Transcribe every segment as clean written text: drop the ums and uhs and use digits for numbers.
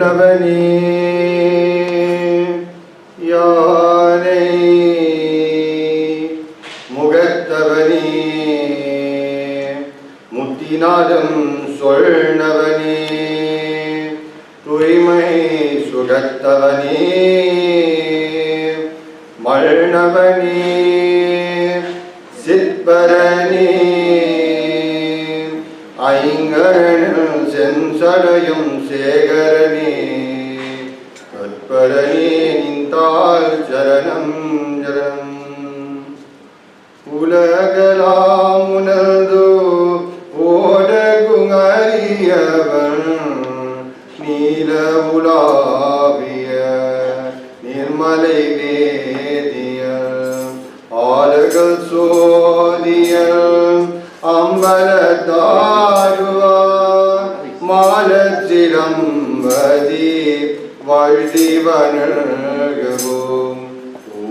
மன்னவனே யானை முகத்தவனே முத்திநாதம் சொல்னவனே தூய்மை சுகத்தவனே மழ்னவனே சிற்பரனே ஐங்கரனில் செஞ்சடையும் சேகரனே கற்பரனே நின்றால் சரணம் சரணம் உலகலாம் உணர்ந்து ஓடகுங்கரியவன் நீல உலாவிய நிர்மலை வேதிய ஆலர்கள் சோதிய அம்பலத்தாருவா மாலச்சிலம்பதி வாழ்தி வணங்குவோம்.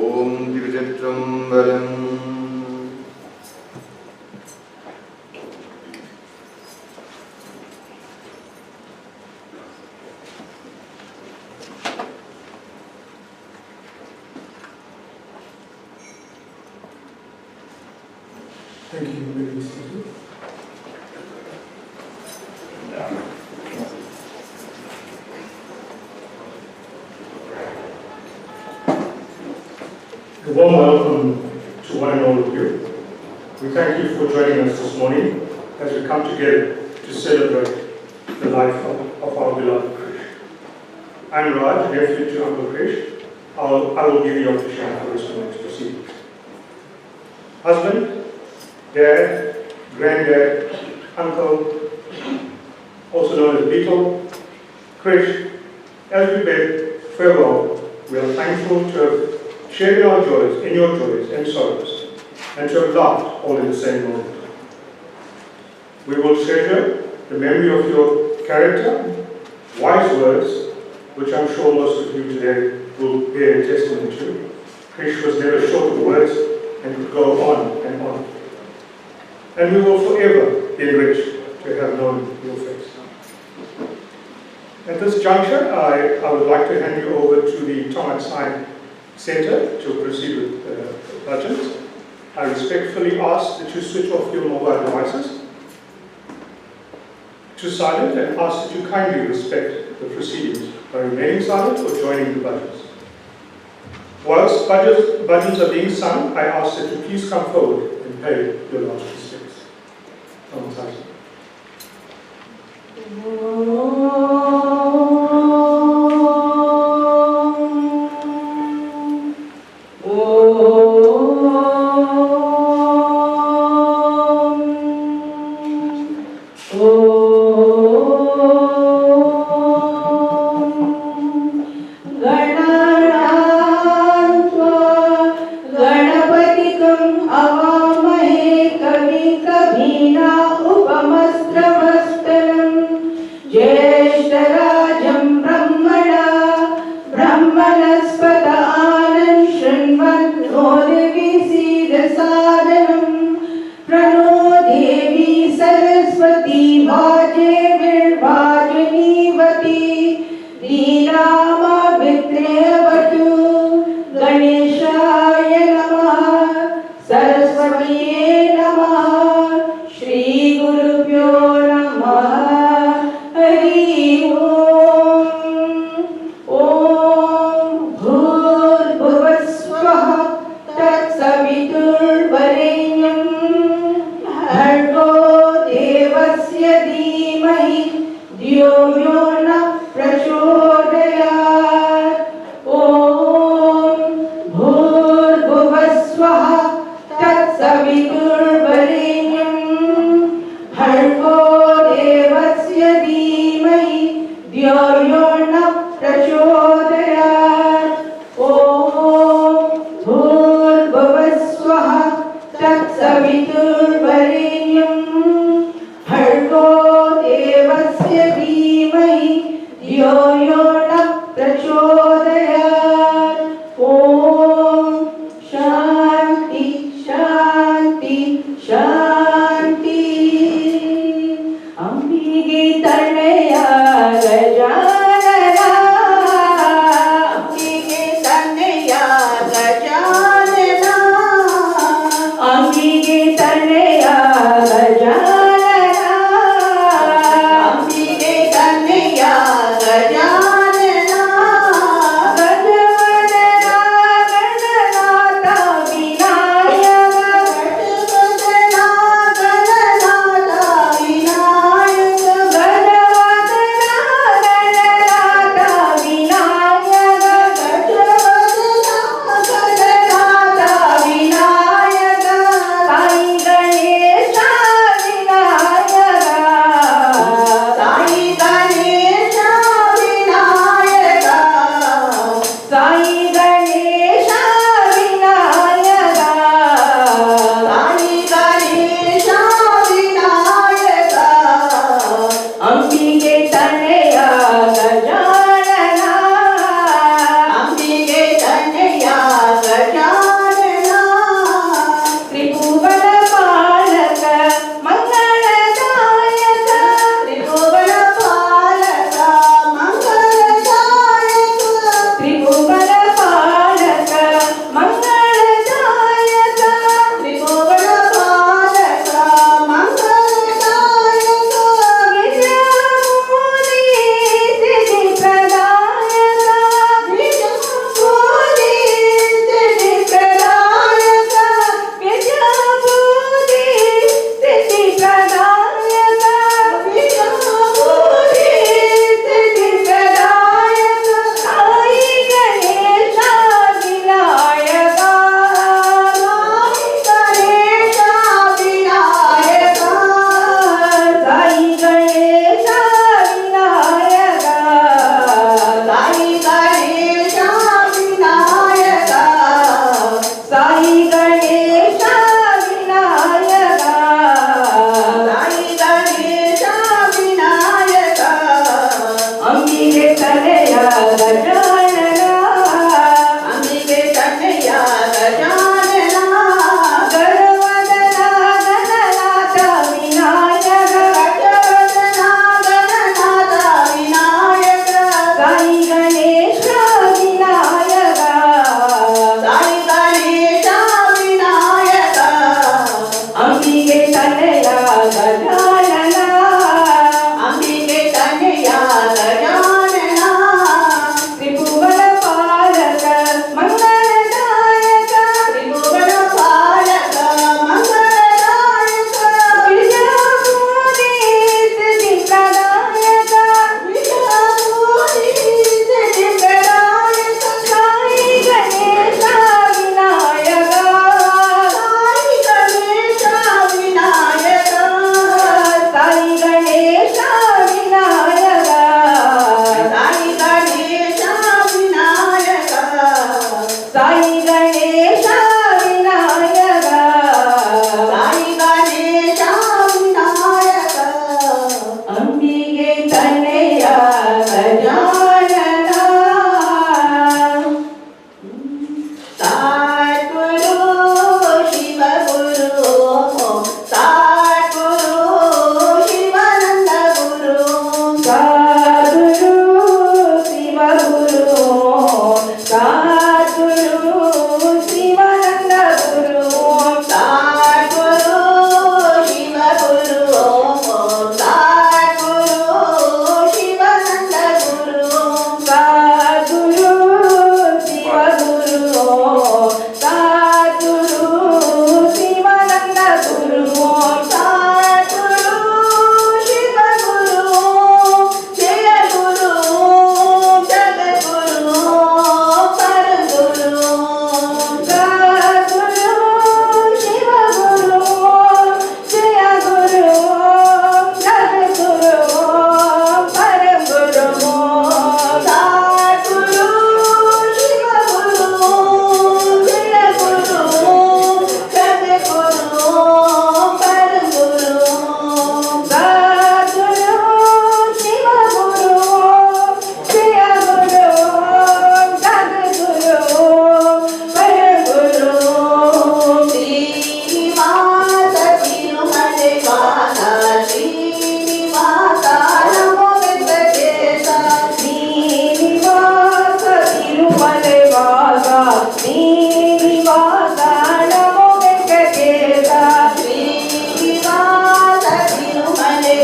ஓம் திருச்சிற்றம்பலம். Thank you very much. A warm welcome to one and all of you. We thank you for joining us this morning as we come together to celebrate the life of our beloved Krish. I'm Raj, nephew to Uncle Krish. I will give the official correspondence proceedings. Husband, dad, granddad, uncle, also known as Beetle, Krish, as we bid farewell, we are thankful to have shared in our joys, in your joys and sorrows, and to have laughed all in the same moment. We will treasure the memory of your character, wise words, which I'm sure most of you today will bear testimony to. Krish was never short of words and could go on and on. And we will forever be enriched to have known your face. At this juncture, I would like to hand you over to the Tani Center to proceed with budgets. I respectfully ask that you switch off your mobile devices to silent and ask that you kindly respect the proceedings by remaining silent or joining the budgets. Whilst budgets are being sung, I ask that you please come forward and pay your last respects. अंबिगे Tanaya Gajanana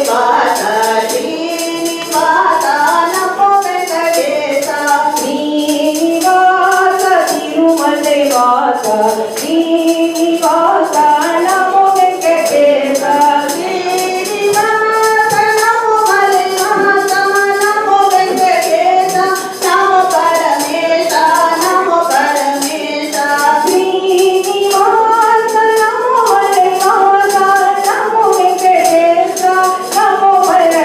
Srinivasa Srinivasa నమో వెంకటేశ శ్రీనివాస తిరుమలై వాస శ్రీనివాస నమో వెంకటేశ శ్రీనివాస నమో మలైవాస నమో వెంకటేశ నమో పరమేశ నమో పరమేశ శ్రీనివాస నమో మలైవాస నమో వెంకటేశ నమో పరమేశ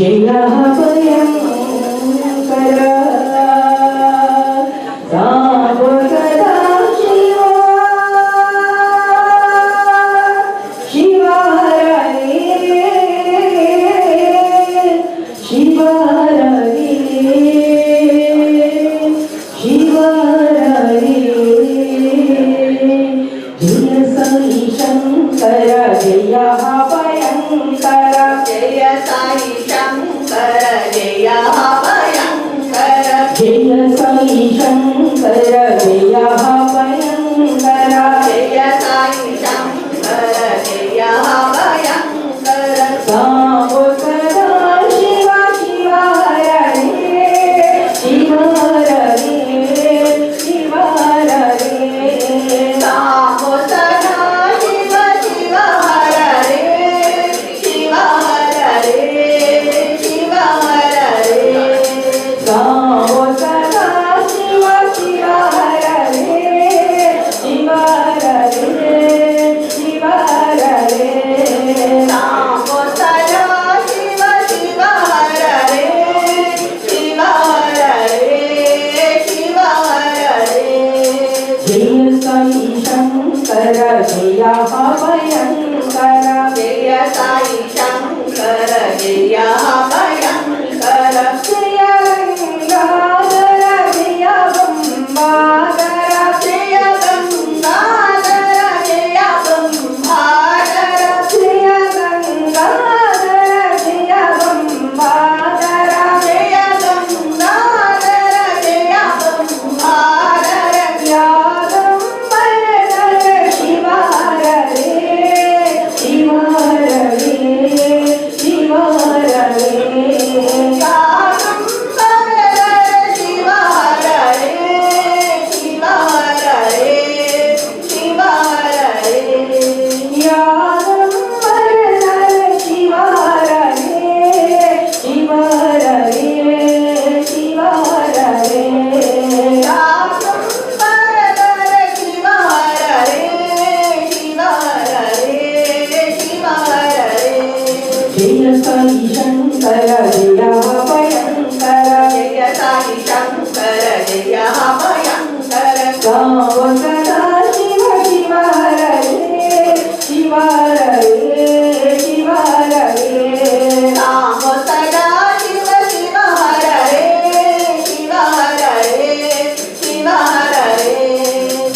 Shiva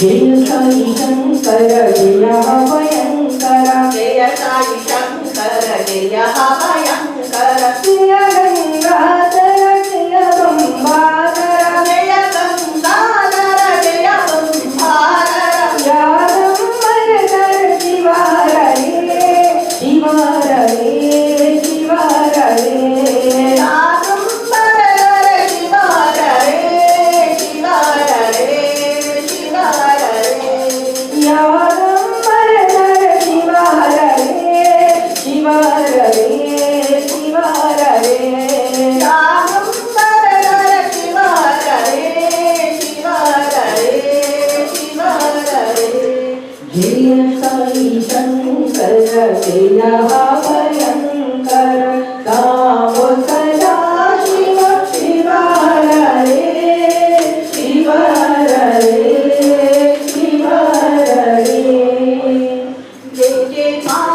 जय साई शंकर जय अभयंकर जय साई शंकर जय अभयंकर जय गंगाधर जय गंगाधर जय गंगाधर जय गंगाधर यादंबर कर शिवार रे शिवार रे शिवार रे यादंबर कर शिवार रे शिवार रे शिवार रे यादंबर कर शिवार रे शिवार रे शिवार रे यादंबर कर शिवार रे शिवार रे शिवार रे जय साई शंकर जय अभयंकर राम सदा शिव शिवार रे शिवार रे शिवार रे जय जय माँ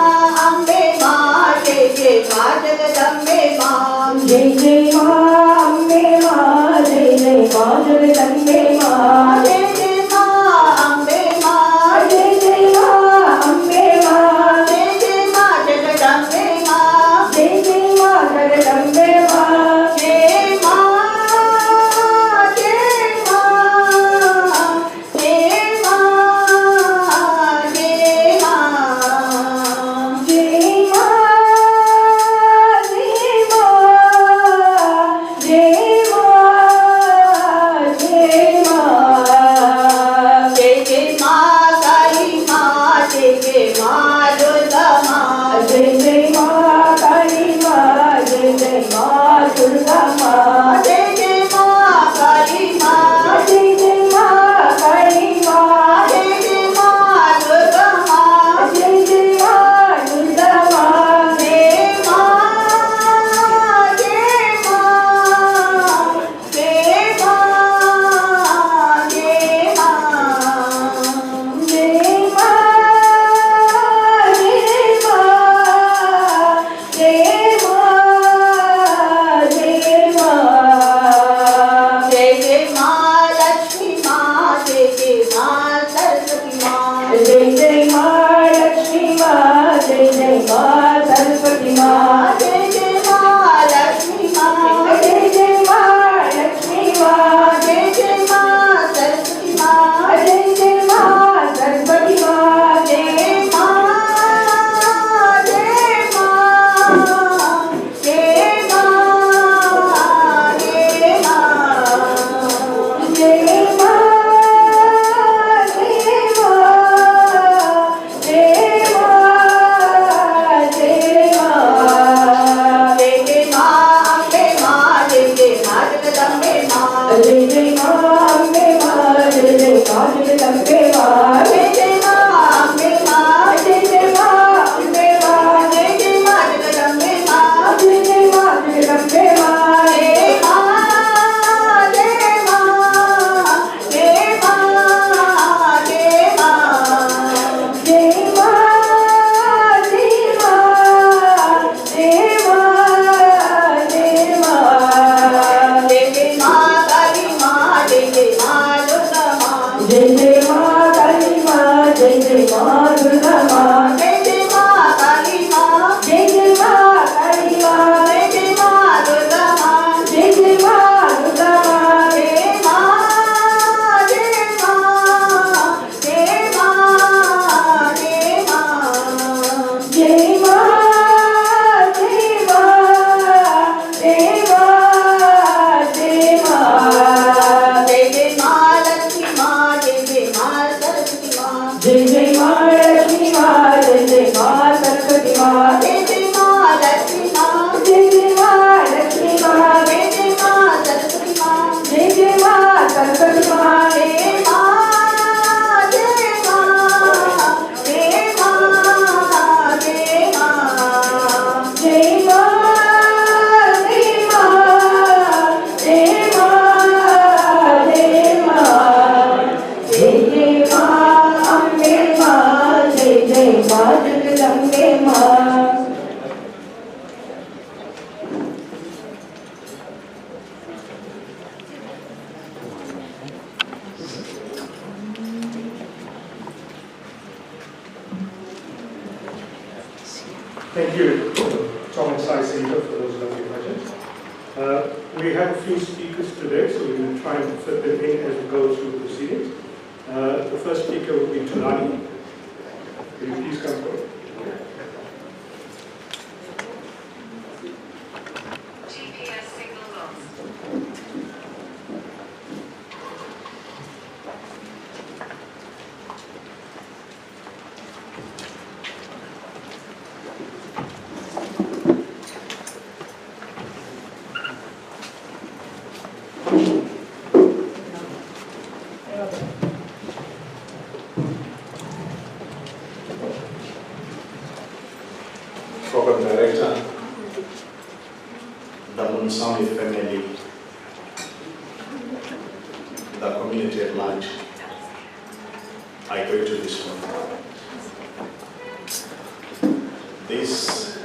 अम्बे माँ जय जय माँ जगदम्बे माँ जय जय माँ अम्बे माँ जय जय माँ जगदम्बे माँ जय जय माँ अम्बे माँ जय जय माँ अम्बे माँ जय जय माँ जगदम्बे माँ जय जय माँ जगदम्बे माँ जय माँ जय माँ जय माँ जय माँ जय माँ जय माँ जय माँ जय जय माँ काली माँ जय जय माँ दुर्गा माँ जय जय माँ काली माँ जय जय माँ दुर्गा माँ जय जय माँ काली माँ जय जय माँ काली माँ जय जय माँ दुर्गा माँ जय जय माँ दुर्गा माँ जय माँ जय माँ जय माँ जय माँ जय माँ जय माँ जय माँ जय जय माँ लक्ष्मी माँ जय जय माँ सरस्वती माँ जय जय माँ लक्ष्मी माँ जय जय माँ सरस्वती माँ जय जय माँ लक्ष्मी माँ जय जय माँ लक्ष्मी माँ जय जय माँ सरस्वती माँ जय जय माँ सरस्वती माँ जय माँ जय माँ जय माँ जय माँ जय माँ जय जय माँ लक्ष्मी माँ जय जय Thank you, Tom and Sai Center, for those lovely questions. We have a few speakers today, so we're going to try and fit them in as we go through the proceedings. The first speaker will be Tani. Will you please come forward? GPS signal lost. Program Director, the Moonsamy family, the community at large, I greet you this morning. This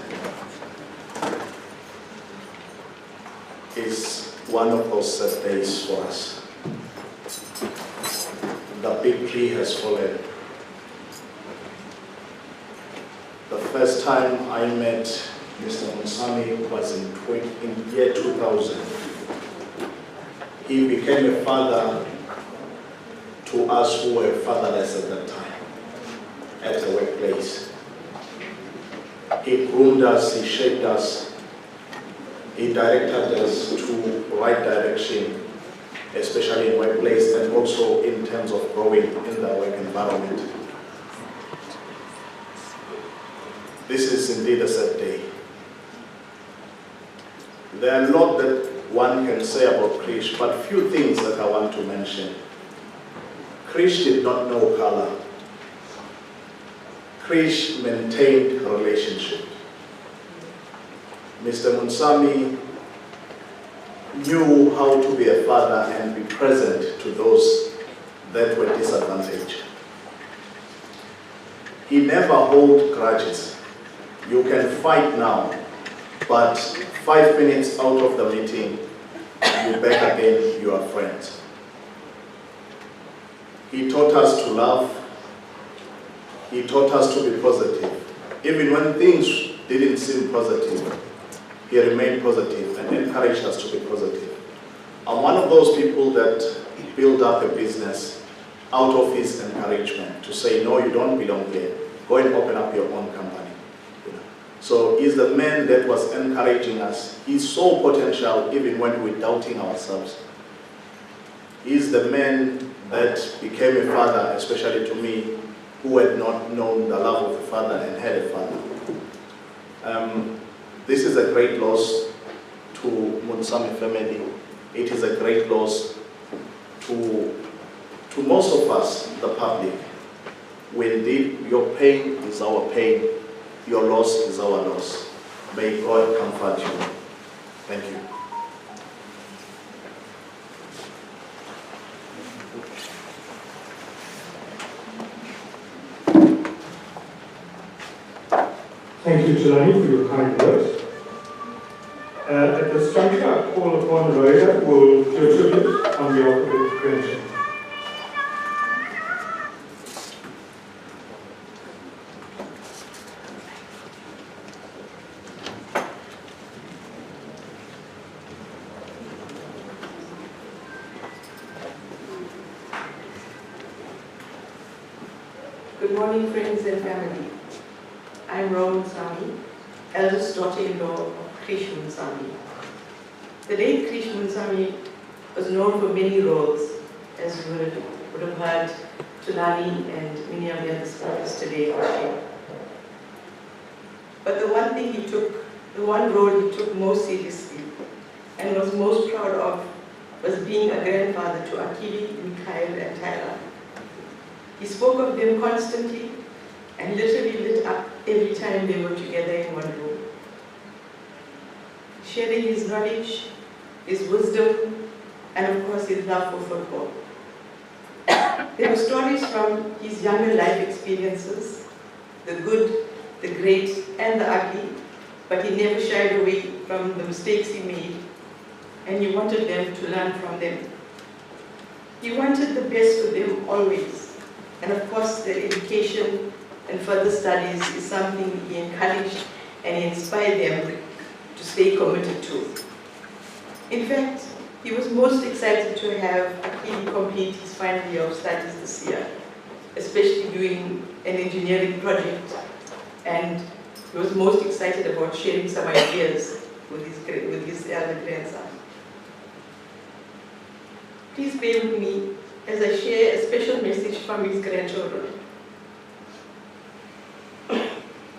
is one of those sad days for us. The big tree has fallen. The first time I met Mr. Moonsamy was in year 2000. He became a father to us who were fatherless at that time, at the workplace. He groomed us, he shaped us, he directed us to right direction, especially in workplace and also in terms of growing in the work environment. This is indeed a sad day. There are a lot that one can say about Krish, but few things that I want to mention. Krish did not know color. Krish maintained a relationship. Mr. Moonsamy knew how to be a father and be present to those that were disadvantaged. He never held grudges. You can fight now, but 5 minutes out of the meeting, you're back again, you are friends. He taught us to love. He taught us to be positive. Even when things didn't seem positive, he remained positive and encouraged us to be positive. I'm one of those people that build up a business out of his encouragement to say, no, you don't belong here. Go and open up your own company. So he's the man that was encouraging us. He saw potential even when we were doubting ourselves. He's the man that became a father, especially to me, who had not known the love of a father and had a father. This is a great loss to Moonsamy family. It is a great loss to most of us, the public. When indeed your pain is our pain, your loss is our loss. May God comfort you. Thank you. Thank you, Tani, for your kind words. At this juncture, I call upon Roya, who will do a tribute on behalf of the convention. Good morning, friends and family. I'm Roya Moonsamy, eldest daughter-in-law of Krish Moonsamy. The late Krish Moonsamy was known for many roles, as you would have heard Tani and many of the other speakers today share. But the one role he took most seriously and was most proud of was being a grandfather to Akili, Mikhail, and Tyler. He spoke of them constantly and literally lit up every time they were together in one room. Sharing his knowledge, his wisdom, and of course his love for football. There were stories from his younger life experiences, the good, the great, and the ugly, but he never shied away from the mistakes he made, and he wanted them to learn from them. He wanted the best for them always. And of course, their education and further studies is something he encouraged and he inspired them to stay committed to. In fact, he was most excited to have Akili complete his final year of studies this year, especially doing an engineering project, and he was most excited about sharing some ideas with his elder grandson. Please bear with me as I share a special message from his grandchildren.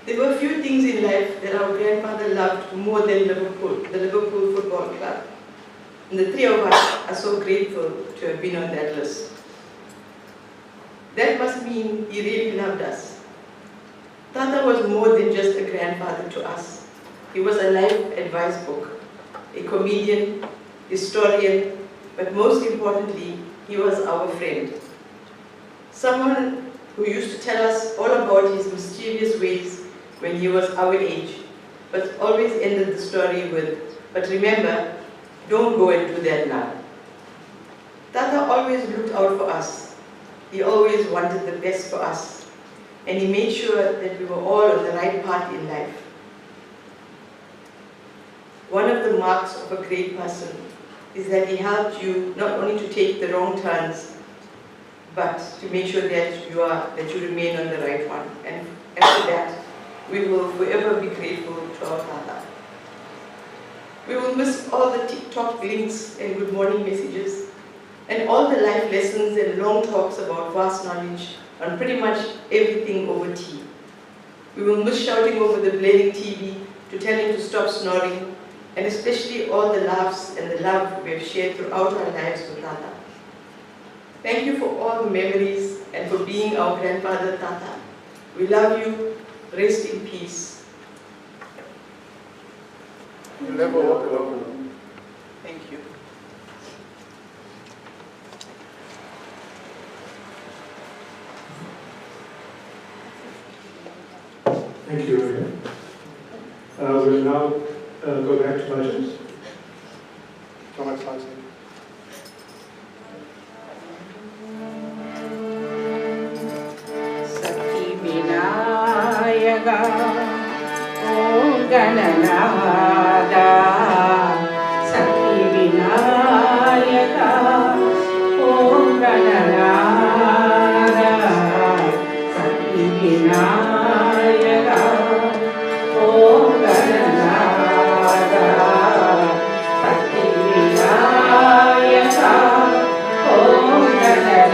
There were few things in life that our grandfather loved more than Liverpool, the Liverpool Football Club. And the three of us are so grateful to have been on that list. That must mean he really loved us. Tata was more than just a grandfather to us. He was a life advice book, a comedian, historian, but most importantly, he was our friend. Someone who used to tell us all about his mischievous ways when he was our age, but always ended the story with, "But remember, don't go and do that now." Tata always looked out for us. He always wanted the best for us, and he made sure that we were all on the right path in life. One of the marks of a great person is that he helped you not only to take the wrong turns, but to make sure that you remain on the right one. And for that, we will forever be grateful to our Tata. We will miss all the TikTok links and good morning messages, and all the life lessons and long talks about vast knowledge on pretty much everything over tea. We will miss shouting over the blaring TV to tell him to stop snoring, and especially all the laughs and the love we have shared throughout our lives with Tata. Thank you for all the memories and for being our grandfather Tata. We love you. Rest in peace. You'll never walk alone. Thank you. Thank you, Ria. We'll now go back to budgets. Thomas Hansen. Sakhi Vinayaga Om Gananada Sakhi Vinayaga Om Gananada Sakhi Vinayaga Om Gananada Sakhi Vinayaga Om Gananada Om Gananada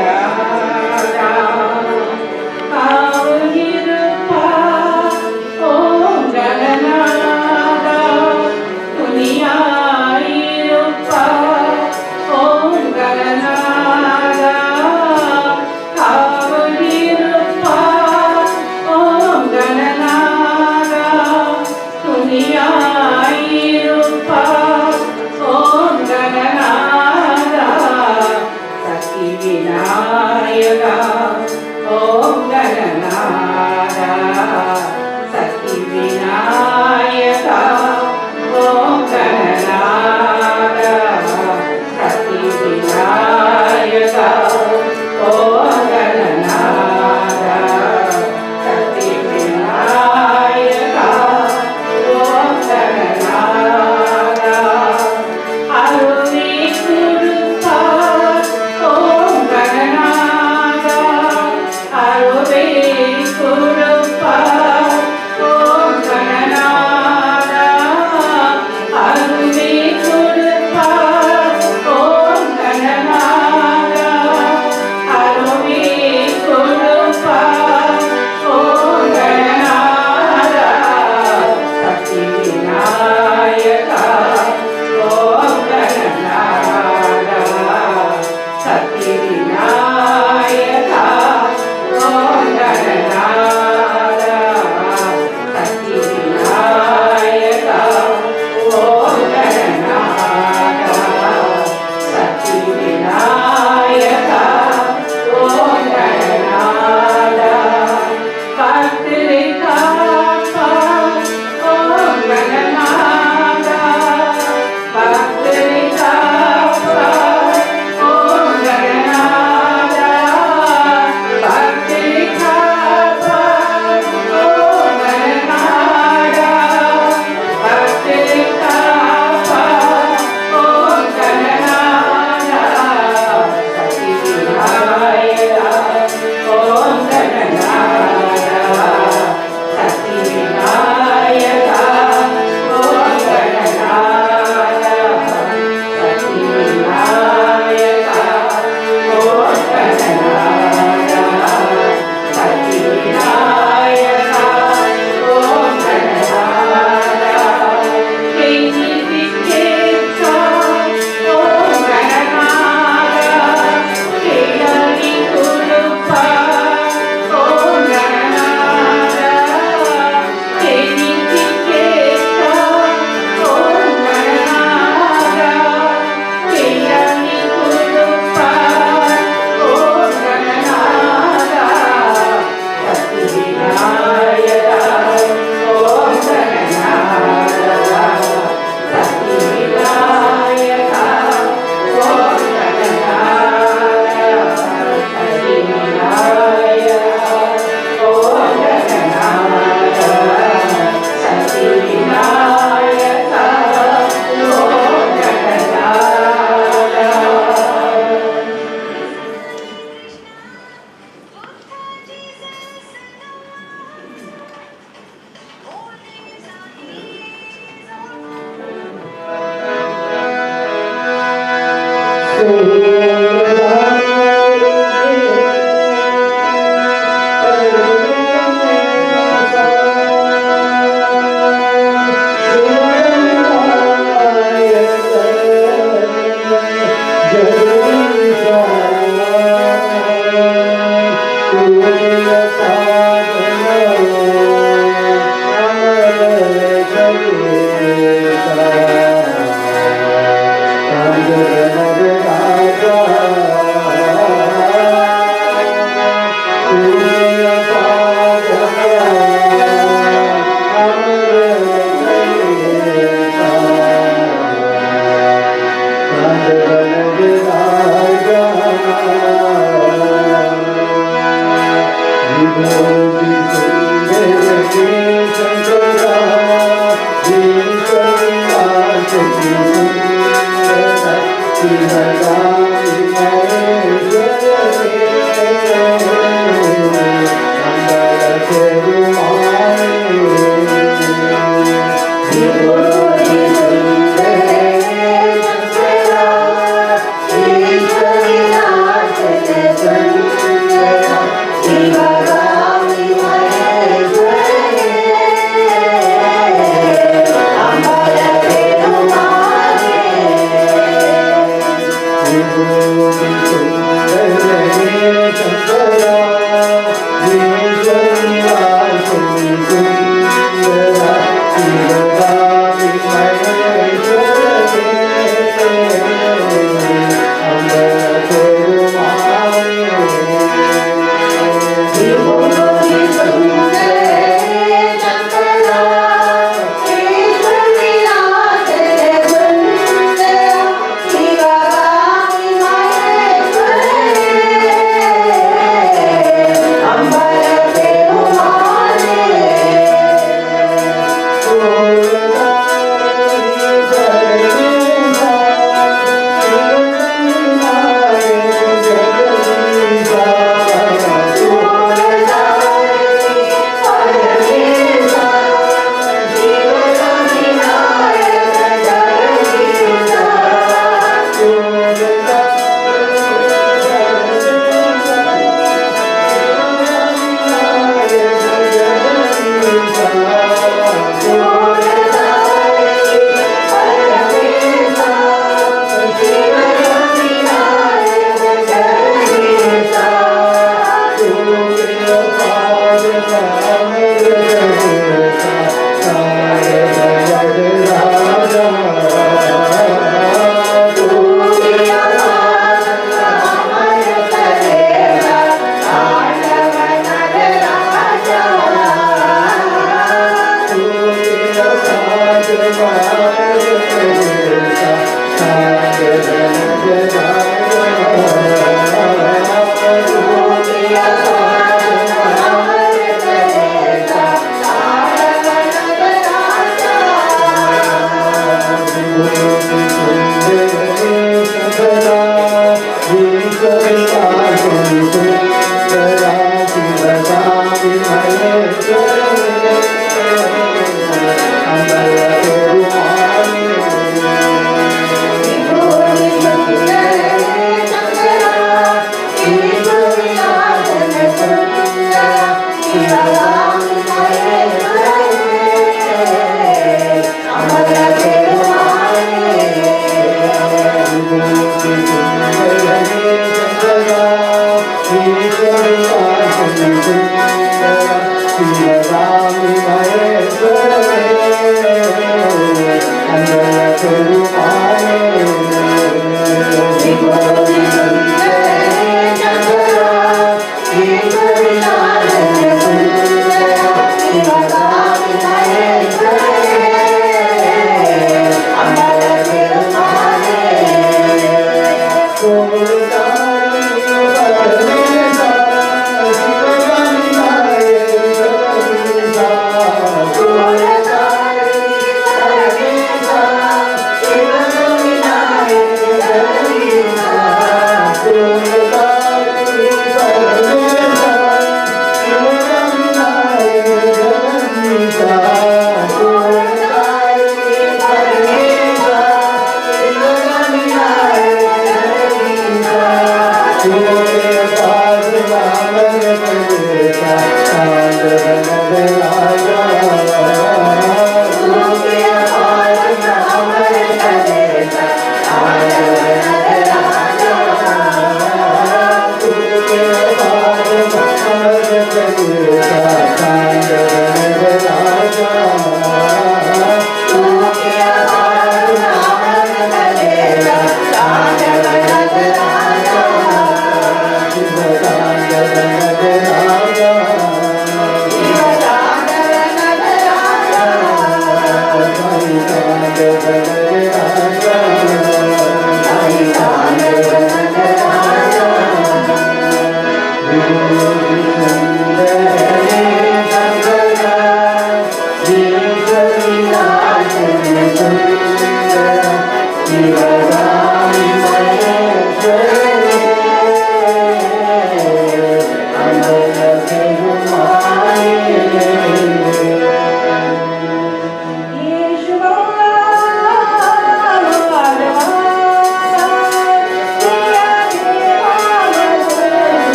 Hare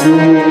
Bye.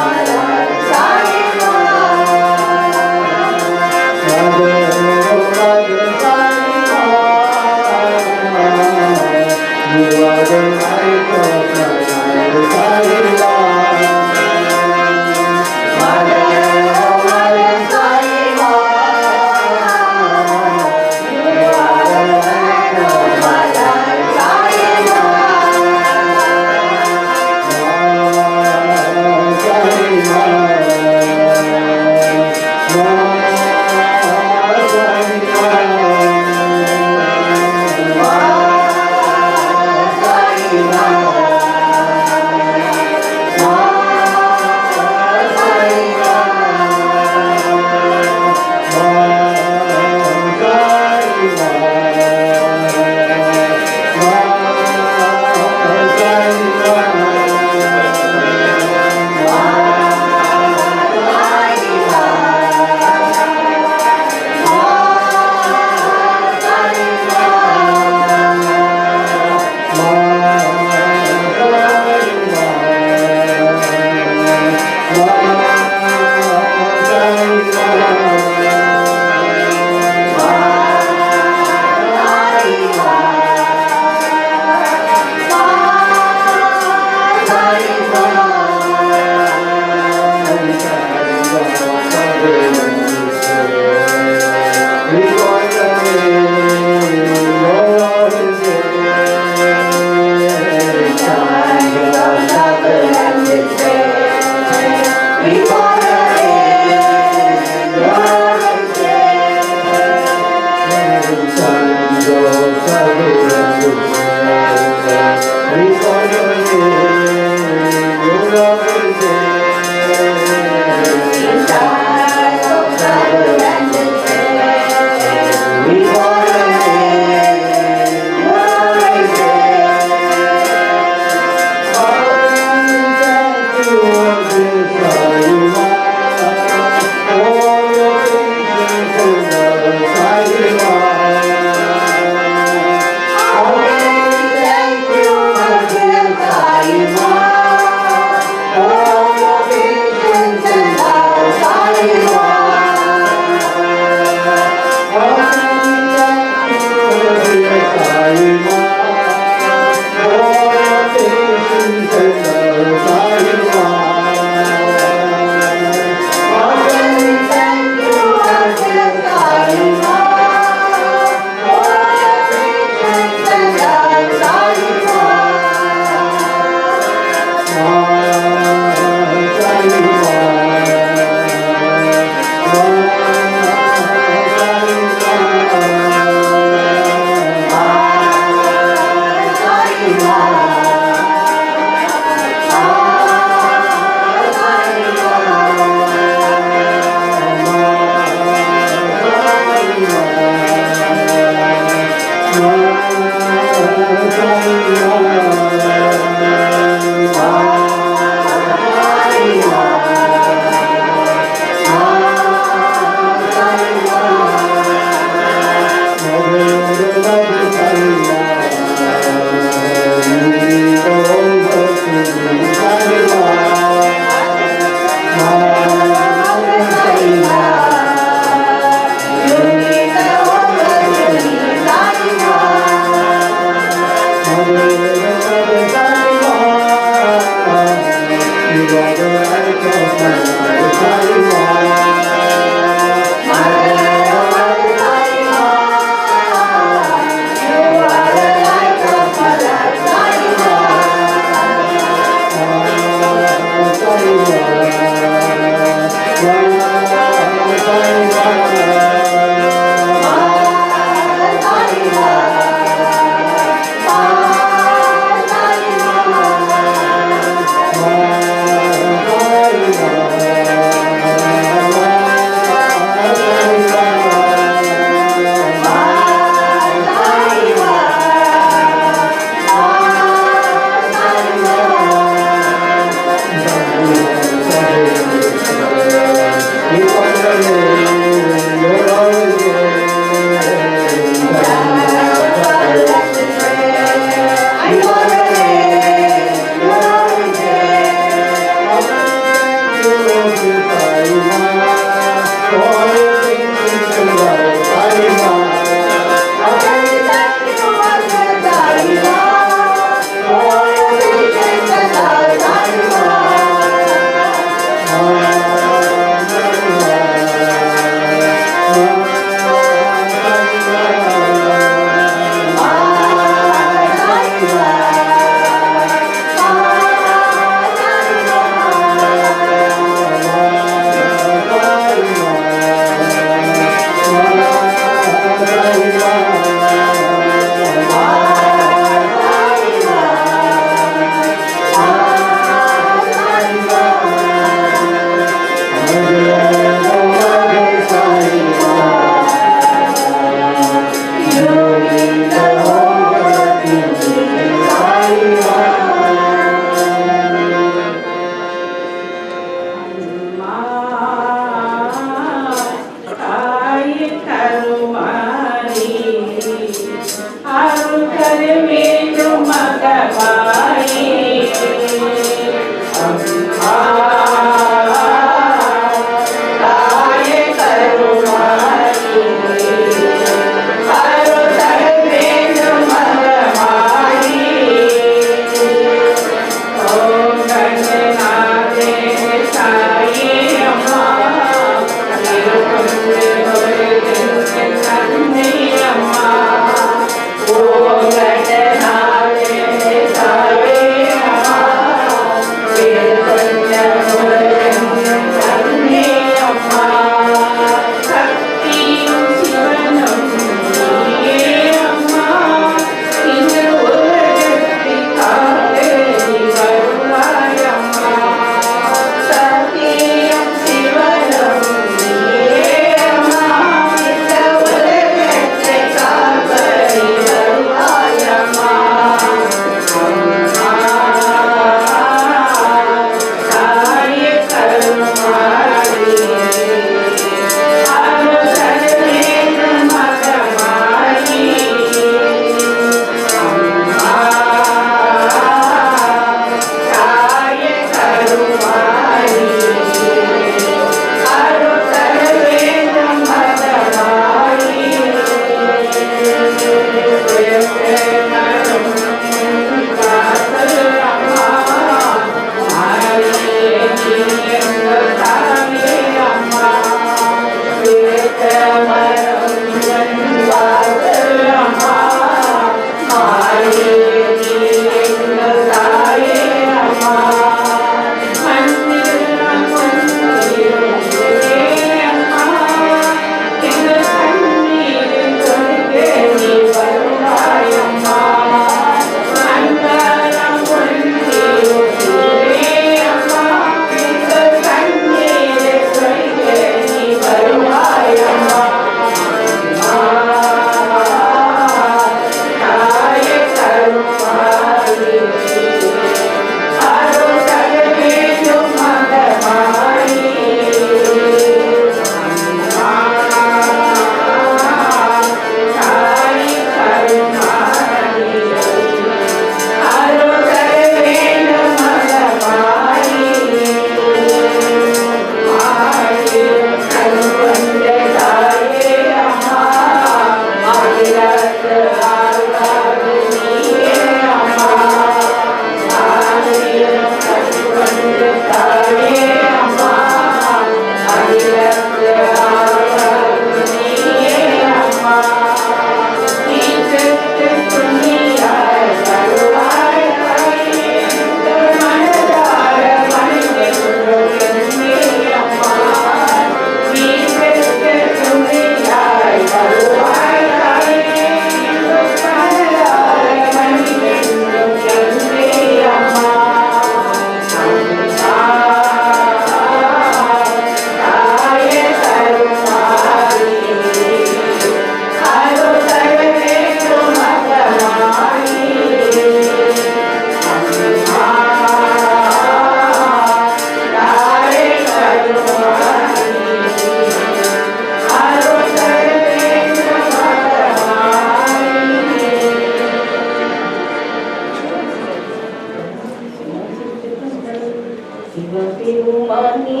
சிவபெருமானே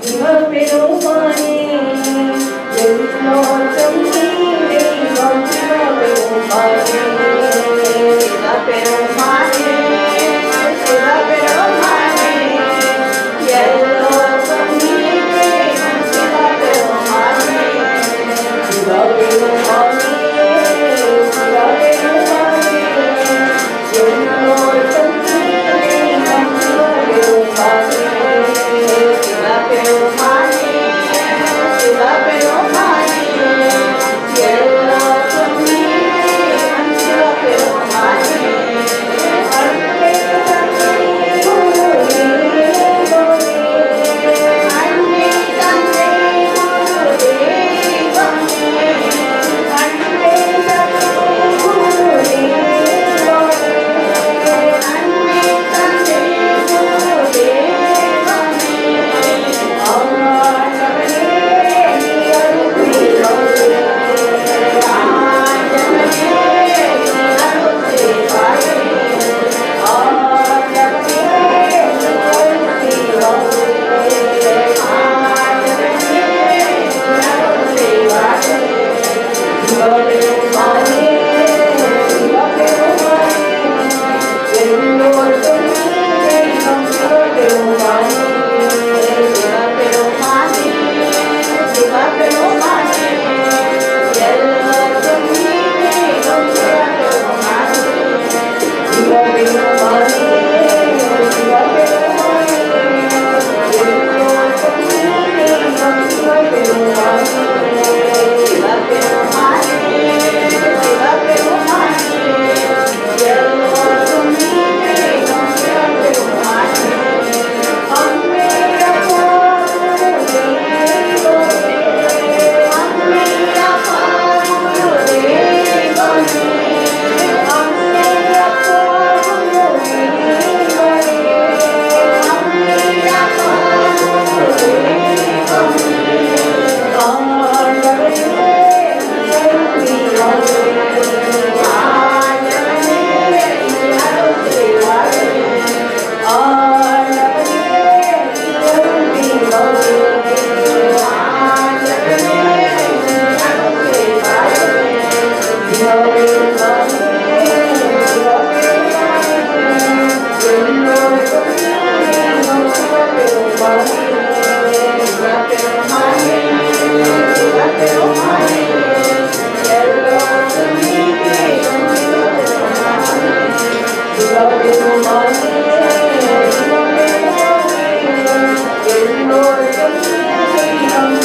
சிவபெருமானே எல்லோரும் தெய்வம் சிவபெருமானே சிவபெருமானே சிவபெருமானே எல்லோரும் தெய்வம் சிவபெருமானே சிவபெருமானே சிவபெருமானே எல்லோரும் தெய்வம் சிவபெருமானே சிவபெருமானே சிவபெருமானே எல்லோரும் தெய்வம் சிவபெருமானே அன்பே தந்தை குருவே அன்பே தந்தை குருவே அன்பே தந்தை குருவே அன்பே தந்தை குருவே ஆண்டவனே நீ அருள் செய்வாயே ஆண்டவனே நீ அருள் செய்வாயே ஆண்டவனே நீ அருள் செய்வாயே ஆண்டவனே நீ அருள் செய்வாயே சிவபெருமானே சிவபெருமானே எல்லோருக்கும் தெய்வம் சிவபெருமானே சிவபெருமானே சிவபெருமானே எல்லோருக்கும் தெய்வம் சிவபெருமானே சிவபெருமானே சிவபெருமானே எல்லோருக்கும் தெய்வம் சிவபெருமானே சிவபெருமானே சிவபெருமானே எல்லோருக்கும் தெய்வம் சிவபெருமானே அம்மே அப்பா குருதேவனே அம்மே அப்பா குருதேவனே அம்மே அப்பா குருதேவனே அம்மே அப்பா குருதேவனே ஆண்டவனே நீ அருள் செய்வாயே ஆண்டவனே நீ அருள் செய்வாயே ஆண்டவனே நீ அருள் செய்வாயே ஆண்டவனே நீ அருள் செய்வாயே சிவபெருமானே சிவபெருமானே எல்லோருக்கும் தெய்வம் சிவபெருமானே சிவபெருமானே சிவபெருமானே எல்லோருக்கும் தெய்வம் சிவபெருமானே சிவபெருமானே சிவபெருமானே எல்லோருக்கும் தெய்வம்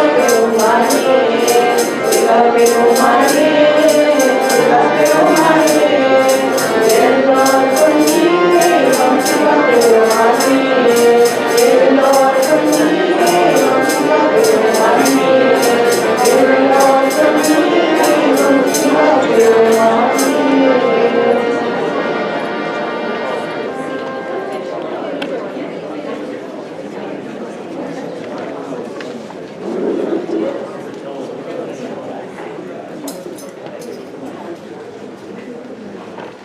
சிவபெருமானே சிவபெருமானே சிவபெருமானே எல்லோருக்கும் தெய்வம் சிவபெருமானே நம சிவாய ஓம் நம சிவாய ஓம் நம சிவாய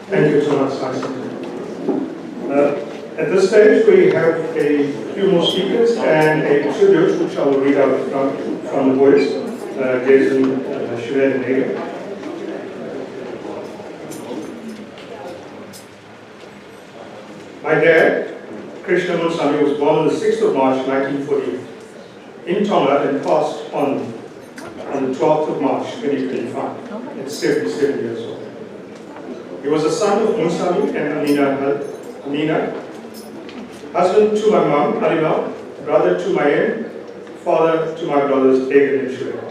Thank you so much, Tani. At this stage, we have a few more speakers and a tribute, which I will read out from the voice, Jason Schweden. My dad, Krish Moonsamy, was born on the 6th of March, 1948. in Tonga and passed on the 12th of March 2025 at 77 years old. He was the son of Moonsamy and Amina, husband to my mom, Alima, brother to my aunt, father to my brothers, Egan and Shura,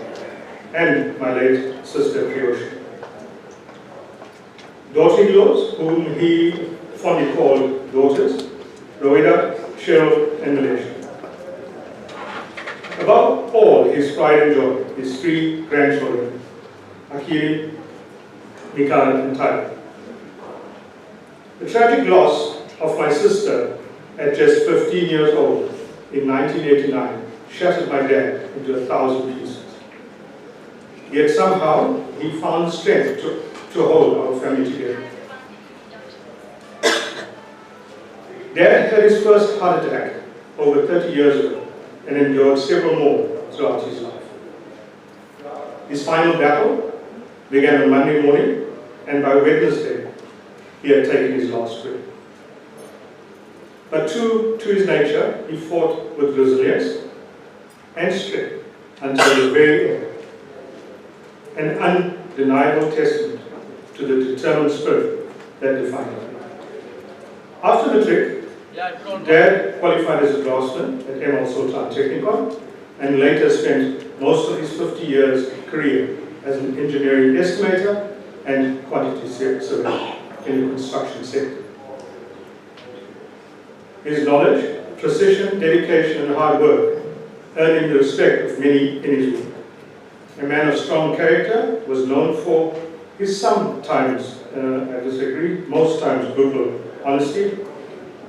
and my late sister, Priyoshi. Daughter-in-laws, whom he fondly called daughters, Rowena, Cheryl, and Malaysia. Above all, his pride and joy, his 3 grandchildren, Akiri, Mikael, and Tani. The tragic loss of my sister at just 15 years old in 1989 shattered my dad into 1,000 pieces. Yet somehow he found strength to hold our family together. Dad had his first heart attack over 30 years ago and endured several more throughout his life. His final battle began on Monday morning, and by Wednesday, he had taken his last breath. But true to his nature, he fought with resilience and strength until the very end. An undeniable testament to the determined spirit that defined him. After the trip, Dad qualified as a draftsman at ML Sultan Technikon and later spent most of his 50 years career as an engineering estimator and quantity surveyor in the construction sector. His knowledge, precision, dedication, and hard work earned him the respect of many in his work. A man of strong character, was known for his sometimes, I disagree, most times brutal honesty.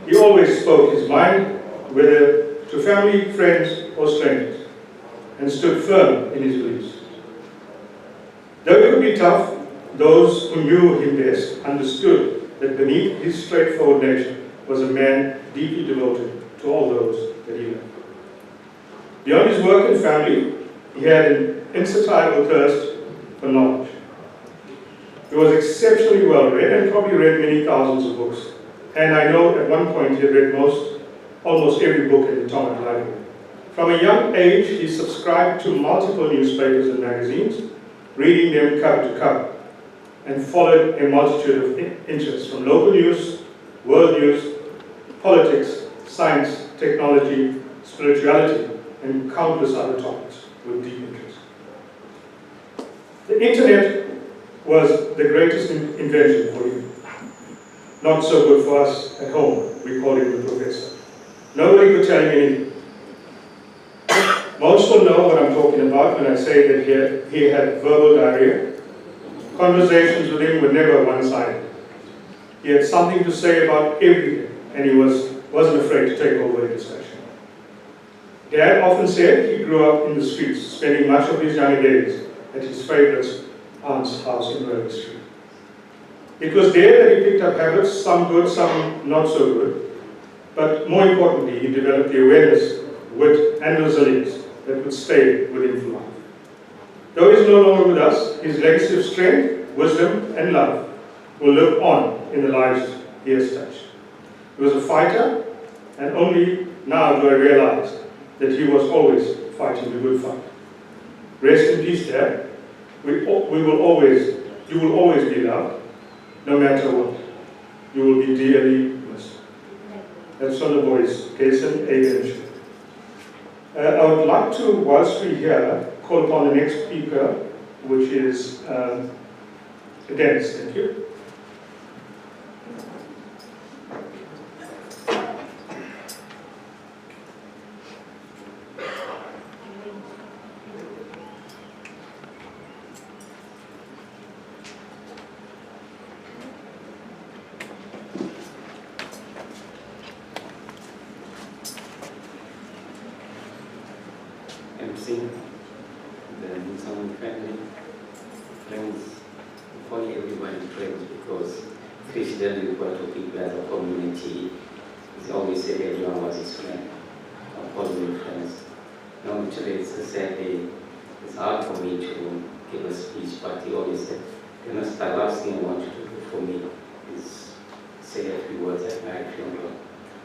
He always spoke his mind, whether to family, friends, or strangers, and stood firm in his beliefs. Though he could be tough, those who knew him best understood that beneath his straightforward nature was a man deeply devoted to all those that he loved. Beyond his work and family, he had an insatiable thirst for knowledge. He was exceptionally well read and probably read many thousands of books. And I know at one point he had read almost every book in the Tongan library. From a young age, he subscribed to multiple newspapers and magazines, reading them cover to cover, and followed a multitude of interests from local news, world news, politics, science, technology, spirituality, and countless other topics with deep interest. The internet was the greatest invention for him. Not so good for us at home, we called him the professor. Nobody could tell him anything. Most will know what I'm talking about when I say that he had verbal diarrhea. Conversations with him were never one-sided. He had something to say about everything, and he wasn't afraid to take over a discussion. Dad often said he grew up in the streets, spending much of his young days at his favorite aunt's house in Merlin Street. It was there that he picked up habits, some good, some not so good, but more importantly, he developed the awareness, wit, and resilience that would stay with him for life. Though he is no longer with us, his legacy of strength, wisdom, and love will live on in the lives he has touched. He was a fighter, and only now do I realize that he was always fighting the good fight. Rest in peace, Dad. You will always be loved, no matter what. You will be dearly missed. That's from the boys, Jason, Aiden, and Sean. I would like to, whilst we're here, call upon the next speaker, which is Dennis. Thank you. MC, the Moonsamy family, friends, only everyone friends, because Krish doesn't refer to people as a community. He's always said everyone was his friend, or possible friends. Now today it's a sad day. It's hard for me to give a speech, but he always said, the last thing I want you to do for me is say a few words at my funeral.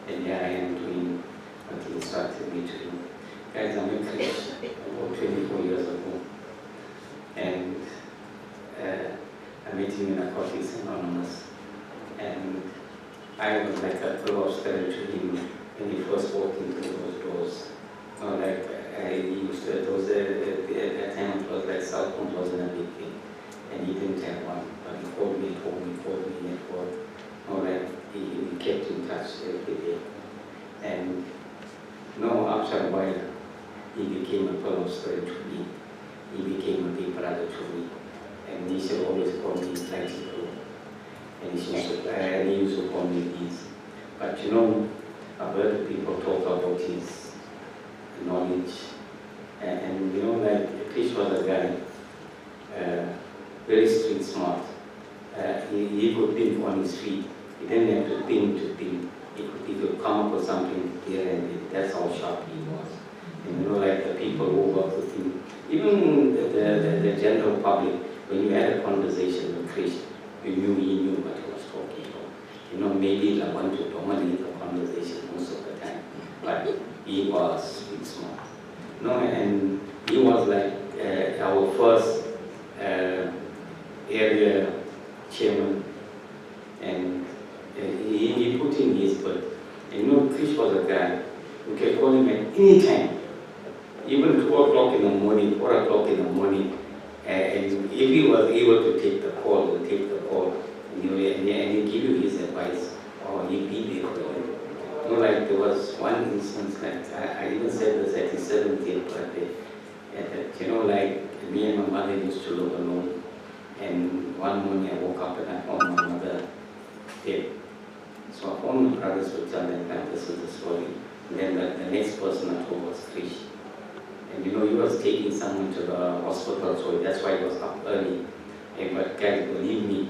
And here I am doing what he instructed me to do. Guys, I'm in Krish. in Narcotics Anonymous. And I was like a close friend to him when he first walked into those doors. Like I used to, at that time it was like cell phone wasn't a big thing. And he didn't have one, but he called me at home, he called me at work. Like we kept in touch every day. And after a while, he became a close friend to me. He became a big brother to me. And he used to always call me 92. And he used to call me these. But I've heard people talk about his knowledge. And like Krish was a guy, very street smart. He could think on his feet. He didn't have to think. He could come up with something here and that's how sharp he was. And like the people who work with him, even the general public, when you had a conversation with Krish, you knew he knew what he was talking about. Maybe I want to dominate the conversation most of the time, but he was street smart. And he was like our first area chairman, and he put in his word. And Krish was a guy who could call him at any time, even 2 o'clock in the morning, 4 o'clock in the morning. And if he was able to take the call, he'll take the call, and he'll give you his advice, or he'll be there for you. Like there was one instance, like I even said this at his 70th birthday, and like me and my mother used to live alone. And one morning I woke up and I found my mother dead. So I phoned my brothers to tell them that this is the story. And then the next person I told was Krish. And he was taking someone to the hospital, so that's why he was up early. But guys, believe me,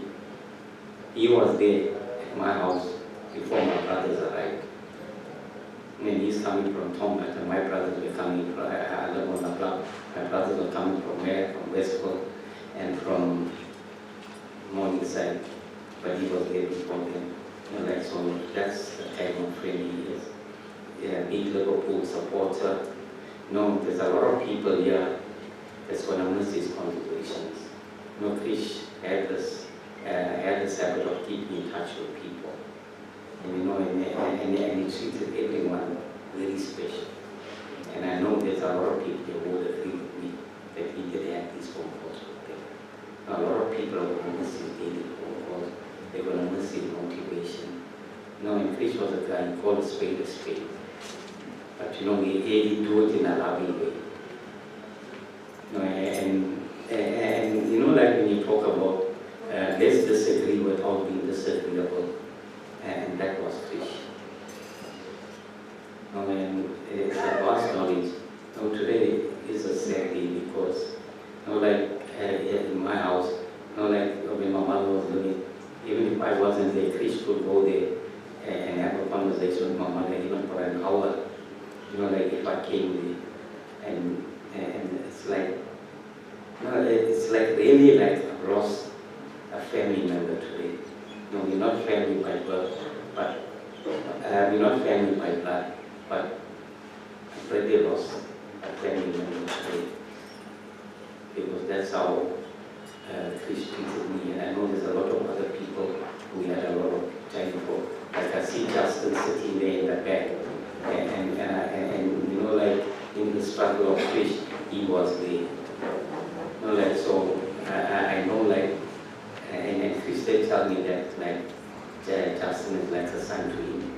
he was there at my house before my brothers arrived. And he's coming from Tonga, and my brothers were coming from, I live on the block. My brothers were coming from where? From Westport and from Morningside. But he was there before them. So that's the type of friend he is. Yeah, big Liverpool supporter. There's a lot of people here that's going to miss his contributions. Krish had this habit of keeping in touch with people. And he treated everyone very special. And I know there's a lot of people who would agree with me that he did have these phone calls with them. A lot of people are going to miss his daily phone calls. They're going to miss his motivation. And Krish was a guy who called a spade a spade. But he do it in a loving way. And like when you talk about let's disagree without being disagreeable, and that was Krish. And it's a vast knowledge. Today is a sad day because like in my house, like when my mother was living, even if I wasn't there, Krish could go there and have a conversation with my mother even for an hour. Like if I came there, and it's like, it's like really like I've lost a family member today. We're not family by birth, but we're not family by blood, but I've already lost a family member today. Because that's how Krish treated me, and I know there's a lot of other people who had a lot of time for. Like I see Justin sitting there in the back. And like in the struggle of Krish, he was there. Like so, I know like, and Krish did tell me that like Justin is like a son to him.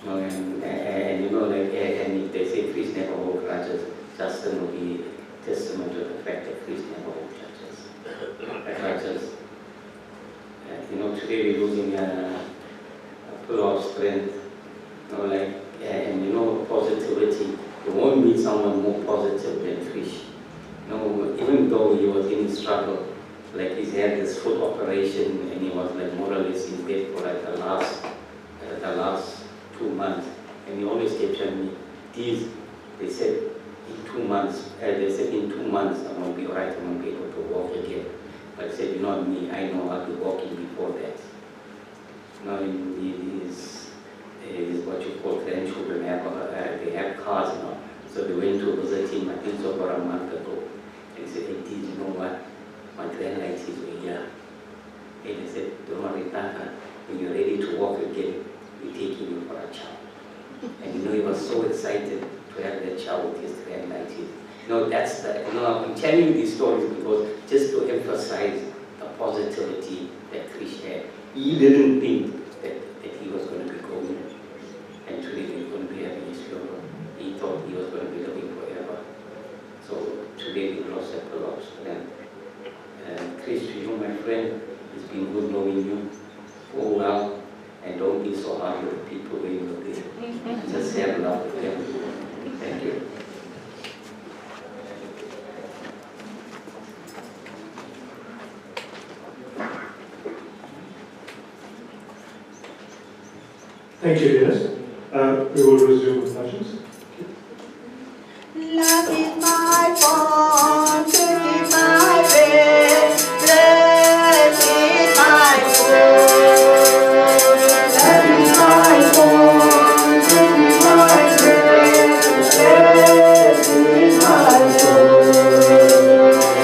And like, and if they say Krish never hold grudges, Justin will be testament to the fact that Krish never hold grudges. Today we're losing a full of strength. And positivity. You won't meet someone more positive than Krish. Even though he was in struggle, like he's had this foot operation and he was like more or less in bed for like the last 2 months. And he always kept telling me, they said in 2 months, I'm going to be alright, I'm going to be able to walk again. But I said, not me, I know I'll be walking before that. Is what you call grandchildren, they have cars now. So they went to visit him, I think so about a month ago. And he said, hey, you know what? My grandlights were here. And he said, don't worry, Tata, when you're ready to walk again, we're taking you for a chow. And he was so excited to have that chow with his grandkids. That's I'm telling you these stories because just to emphasize the positivity that Krish had. He didn't think that he was going to be going and today he was going to be having his funeral. He thought he was going to be living forever. So today we lost a lot of strength. Krish, to you, my friend, it's been good knowing you. Go well and don't be so hard with the people when you're there. Just have love with them. Thank you. Thank you, Dennis. We will resume with questions. Love is my form, truth is my breath, breath is my soul. Love is my form, truth is my breath, breath is my soul.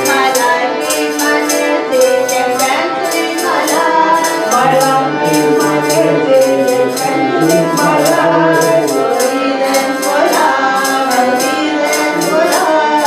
My life is my message, and dance is my life. My life is my message, and dance is my life. For reasons for love, and reasons for love.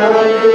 Thank you.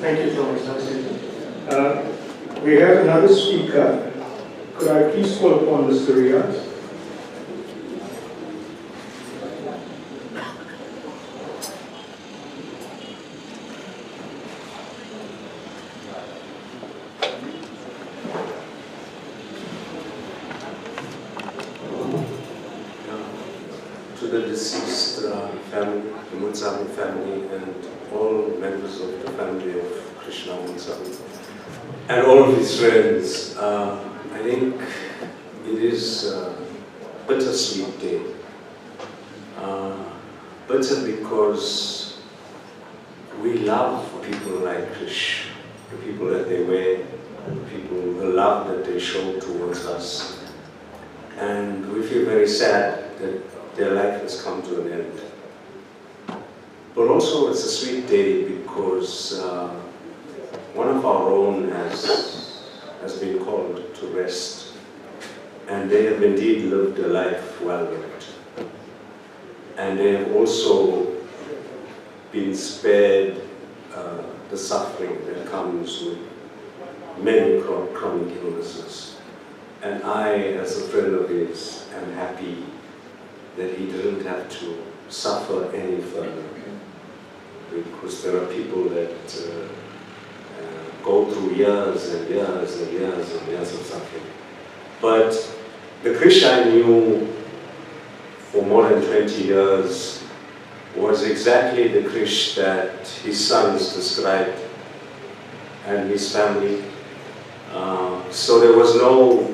Thank you so much, Nancy. We have another speaker. Could I please call upon Mr. Riyaz? To the deceased family, the Moonsamy family, and all members of the family of Krish Moonsamy, and all of his friends. I think it is a bittersweet day. Bitter because we love people like Krish, the people that they were, people, the love that they show towards us. And we feel very sad that their life has come to an end. But also it's a sweet day because one of our own has been called to rest. And they have indeed lived a life well lived. And they have also been spared the suffering that comes with many chronic illnesses. And I, as a friend of his, am happy that he didn't have to suffer any further. Because there are people that go through years and years and years and years of suffering. But the Krish I knew for more than 20 years was exactly the Krish that his sons described and his family. So there was no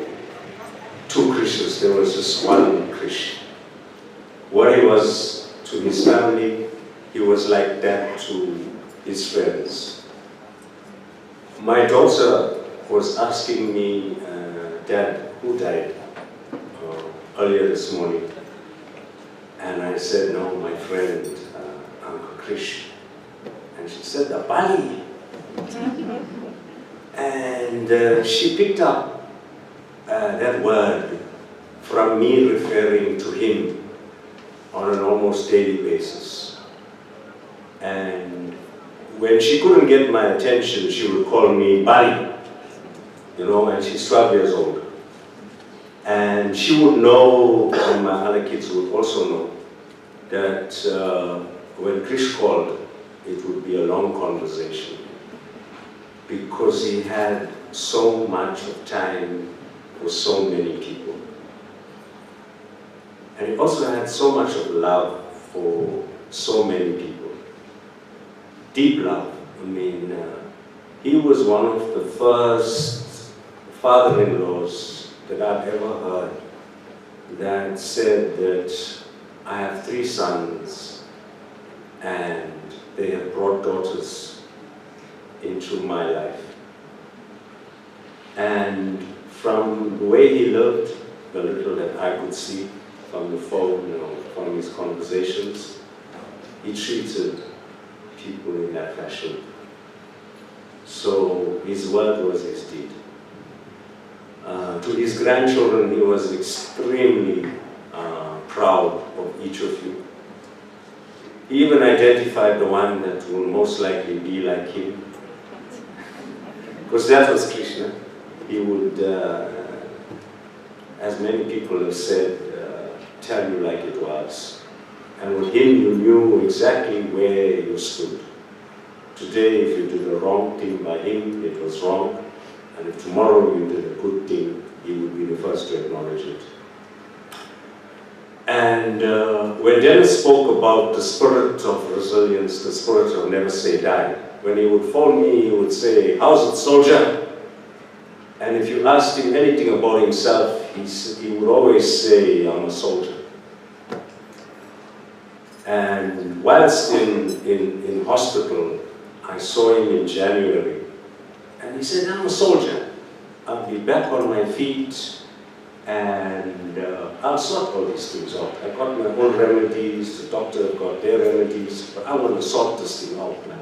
two Krishes, there was just one Krish. What he was to his family, he was like that to his friends. My daughter was asking me, Dad, who died earlier this morning? And I said, no, my friend, Uncle Krish. And she said, the Bali. And she picked up that word from me referring to him on an almost daily basis. And when she couldn't get my attention, she would call me Bali, you know, and she's 12 years old. And she would know, and my other kids would also know, that when Krish called, it would be a long conversation because he had so much of time for so many people. And he also had so much of love for so many people. Deep love. I mean, he was one of the first father-in-laws that I've ever heard that said that I have 3 sons and they have brought daughters into my life. And from the way he lived, the little that I could see from the phone, from his conversations, he treated people in that fashion. So his word was his deed. To his grandchildren, he was extremely proud of each of you. He even identified the one that will most likely be like him. Because that was Krishna. He would, as many people have said, tell you like it was. And with him, you knew exactly where you stood. Today, if you did a wrong thing by him, it was wrong. And if tomorrow you did a good thing, he would be the first to acknowledge it. And when Dennis spoke about the spirit of resilience, the spirit of never say die, when he would phone me, he would say, "How's it, soldier?" And if you asked him anything about himself, he would always say, "I'm a soldier." And whilst in hospital, I saw him in January, and he said, "I'm a soldier. I'll be back on my feet, and I'll sort all these things out. I got my own remedies, the doctor got their remedies, but I want to sort this thing out now."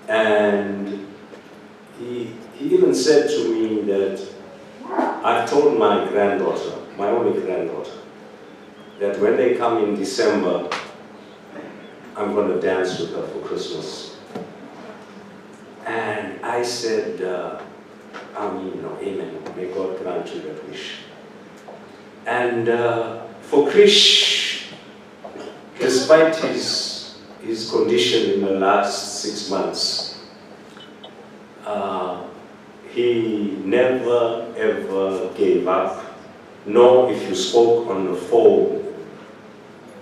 And he even said to me that, "I've told my granddaughter, my only granddaughter, that when they come in December, I'm going to dance with her for Christmas." And I said, amen. May God grant you that wish. And for Krish, despite his condition in the last 6 months, he never ever gave up, nor if you spoke on the phone,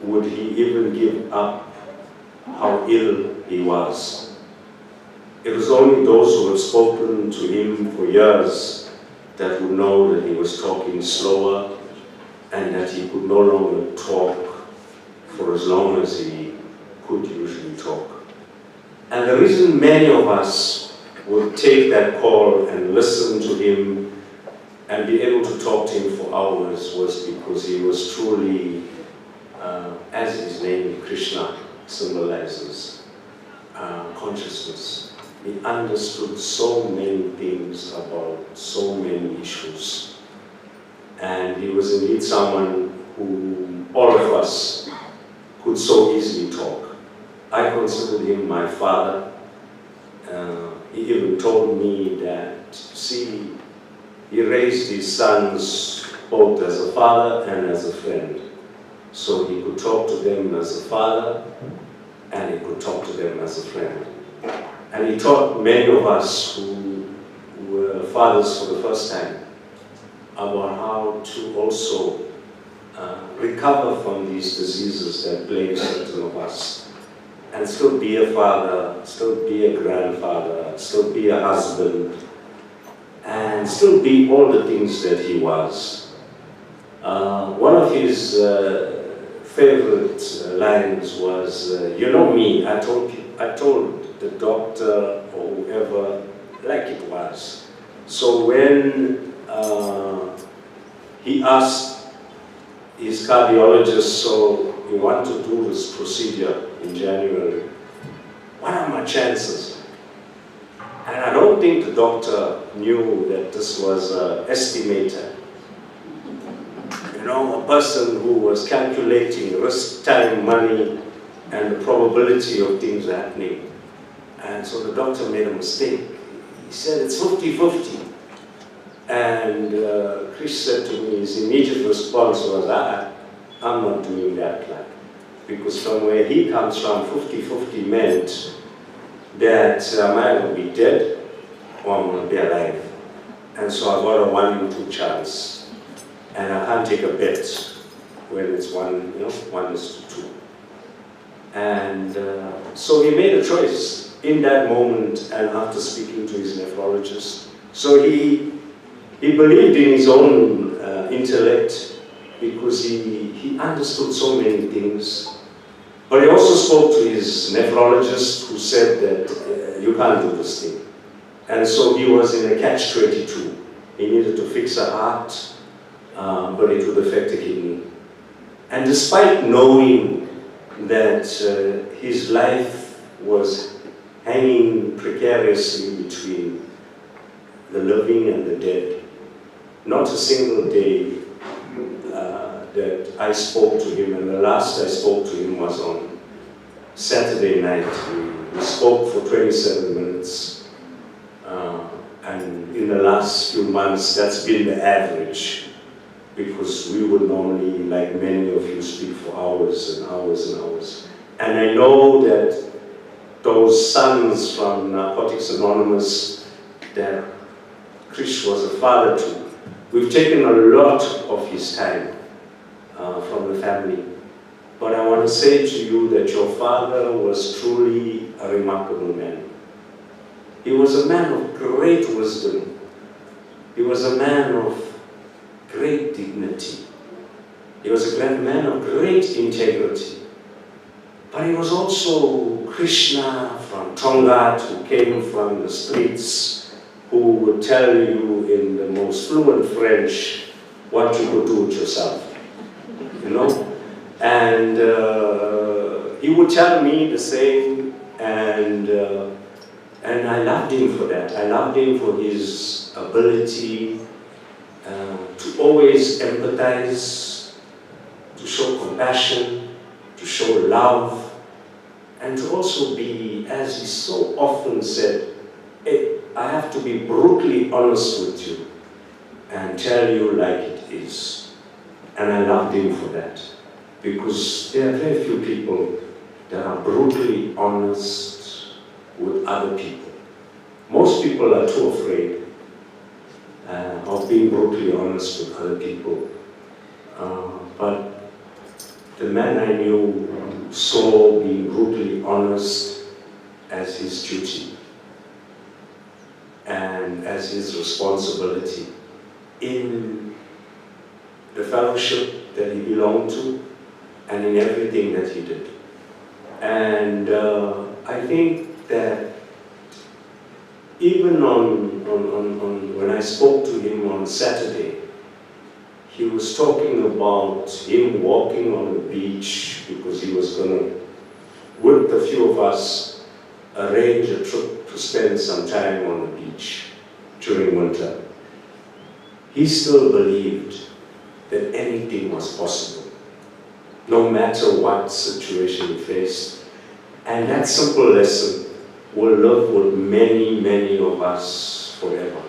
would he even give up how ill he was. It was only those who had spoken to him for years that would know that he was talking slower and that he could no longer talk for as long as he could usually talk. And the reason many of us would take that call and listen to him and be able to talk to him for hours was because he was truly, as his name Krishna symbolizes, consciousness. He understood so many things about so many issues. And he was indeed someone who all of us could so easily talk. I considered him my father. He even told me that, see, he raised his sons both as a father and as a friend. So he could talk to them as a father and he could talk to them as a friend. And he taught many of us who were fathers for the first time about how to also recover from these diseases that plague certain of us and still be a father, still be a grandfather, still be a husband, and still be all the things that he was. One of his favorite lines was, "You know me, I told the doctor or whoever like it was." So when he asked his cardiologist, "So we want to do this procedure in January, what are my chances?" And I don't think the doctor knew that this was an estimator. You know, a person who was calculating risk, time, money, and the probability of things happening. And so the doctor made a mistake. He said it's 50-50. And Krish said to me, his immediate response was, I'm not doing that, like. Because from where he comes from, 50-50 meant that I'm either be dead or I'm going to be alive. And so I got a 1 in 2 chance. And I can't take a bet when it's 1:2. And so he made a choice in that moment and after speaking to his nephrologist. So he believed in his own intellect because he understood so many things. But he also spoke to his nephrologist who said that you can't do this thing. And so he was in a catch-22. He needed to fix a heart, but it would affect the kidney. And despite knowing that his life was hanging precariously between the living and the dead, not a single day that I spoke to him, and the last I spoke to him was on Saturday night. We spoke for 27 minutes, and in the last few months that's been the average, because we would normally, like many of you, speak for hours and hours and hours. And I know that those sons from Narcotics Anonymous that Krish was a father to, we've taken a lot of his time from the family. But I want to say to you that your father was truly a remarkable man. He was a man of great wisdom. He was a man of great dignity. He was a great man of great integrity. But he was also Krishna from Tonga, who came from the streets, who would tell you in the most fluent French what you could do with yourself, you know? And he would tell me the same, and I loved him for that. I loved him for his ability to always empathize, to show compassion, to show love, and to also be, as he so often said, I have to be brutally honest with you and tell you like it is. And I loved him for that, because there are very few people that are brutally honest with other people. Most people are too afraid of being brutally honest with other people. But the man I knew saw being brutally honest as his duty and as his responsibility in the fellowship that he belonged to and in everything that he did. And I think that even when I spoke to him on Saturday, he was talking about him walking on the beach because he was going to, with a few of us, arrange a trip to spend some time on the beach during winter. He still believed that anything was possible, no matter what situation he faced. And that simple lesson will live with many, many of us forever.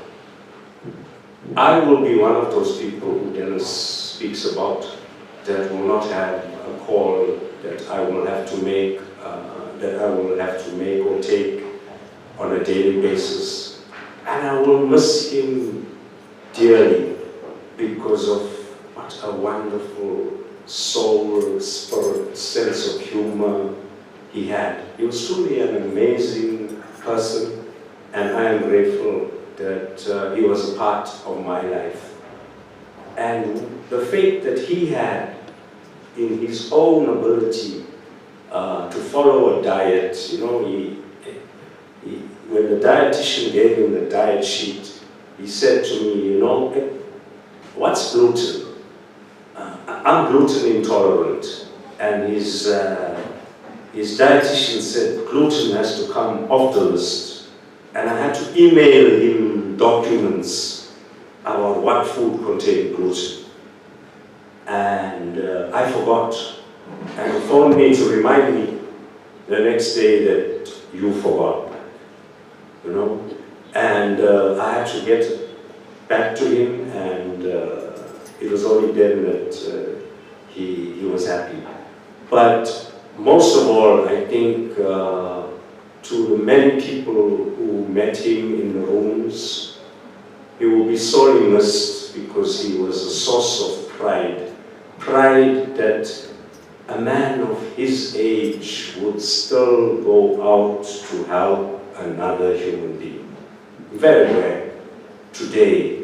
I will be one of those people who Dennis speaks about that will not have a call that I will have to make, or take on a daily basis. And I will miss him dearly because of what a wonderful soul, spirit, sense of humor he had. He was truly an amazing person, and I am grateful that he was a part of my life. And the faith that he had in his own ability to follow a diet, you know, when the dietitian gave him the diet sheet, he said to me, you know, what's gluten? I'm gluten intolerant. And his dietitian said gluten has to come off the list. And I had to email him documents about what food contained gluten. And I forgot. And he phoned me to remind me the next day that you forgot, you know. And I had to get back to him, and it was only then that he was happy. But most of all, I think to the many people who met him in the rooms, he will be sorely missed because he was a source of pride. Pride that a man of his age would still go out to help another human being. Very rare today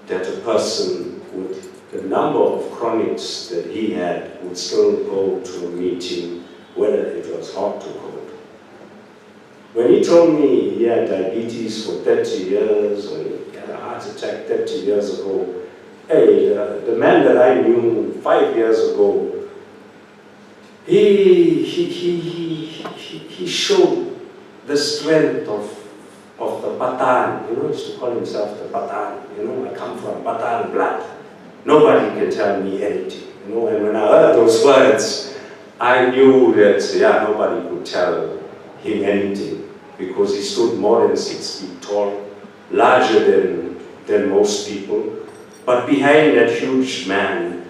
that a person with the number of chronics that he had would still go to a meeting, whether it was hot or cold. When he told me he had diabetes for 30 years, had a heart attack 30 years ago. Hey, the man that I knew 5 years ago, he showed the strength of the Patan. You know, he used to call himself the Patan. You know, I come from Patan blood. Nobody can tell me anything. You know, and when I heard those words, I knew that, yeah, nobody could tell him anything, because he stood more than 6 feet tall, larger than most people. But behind that huge man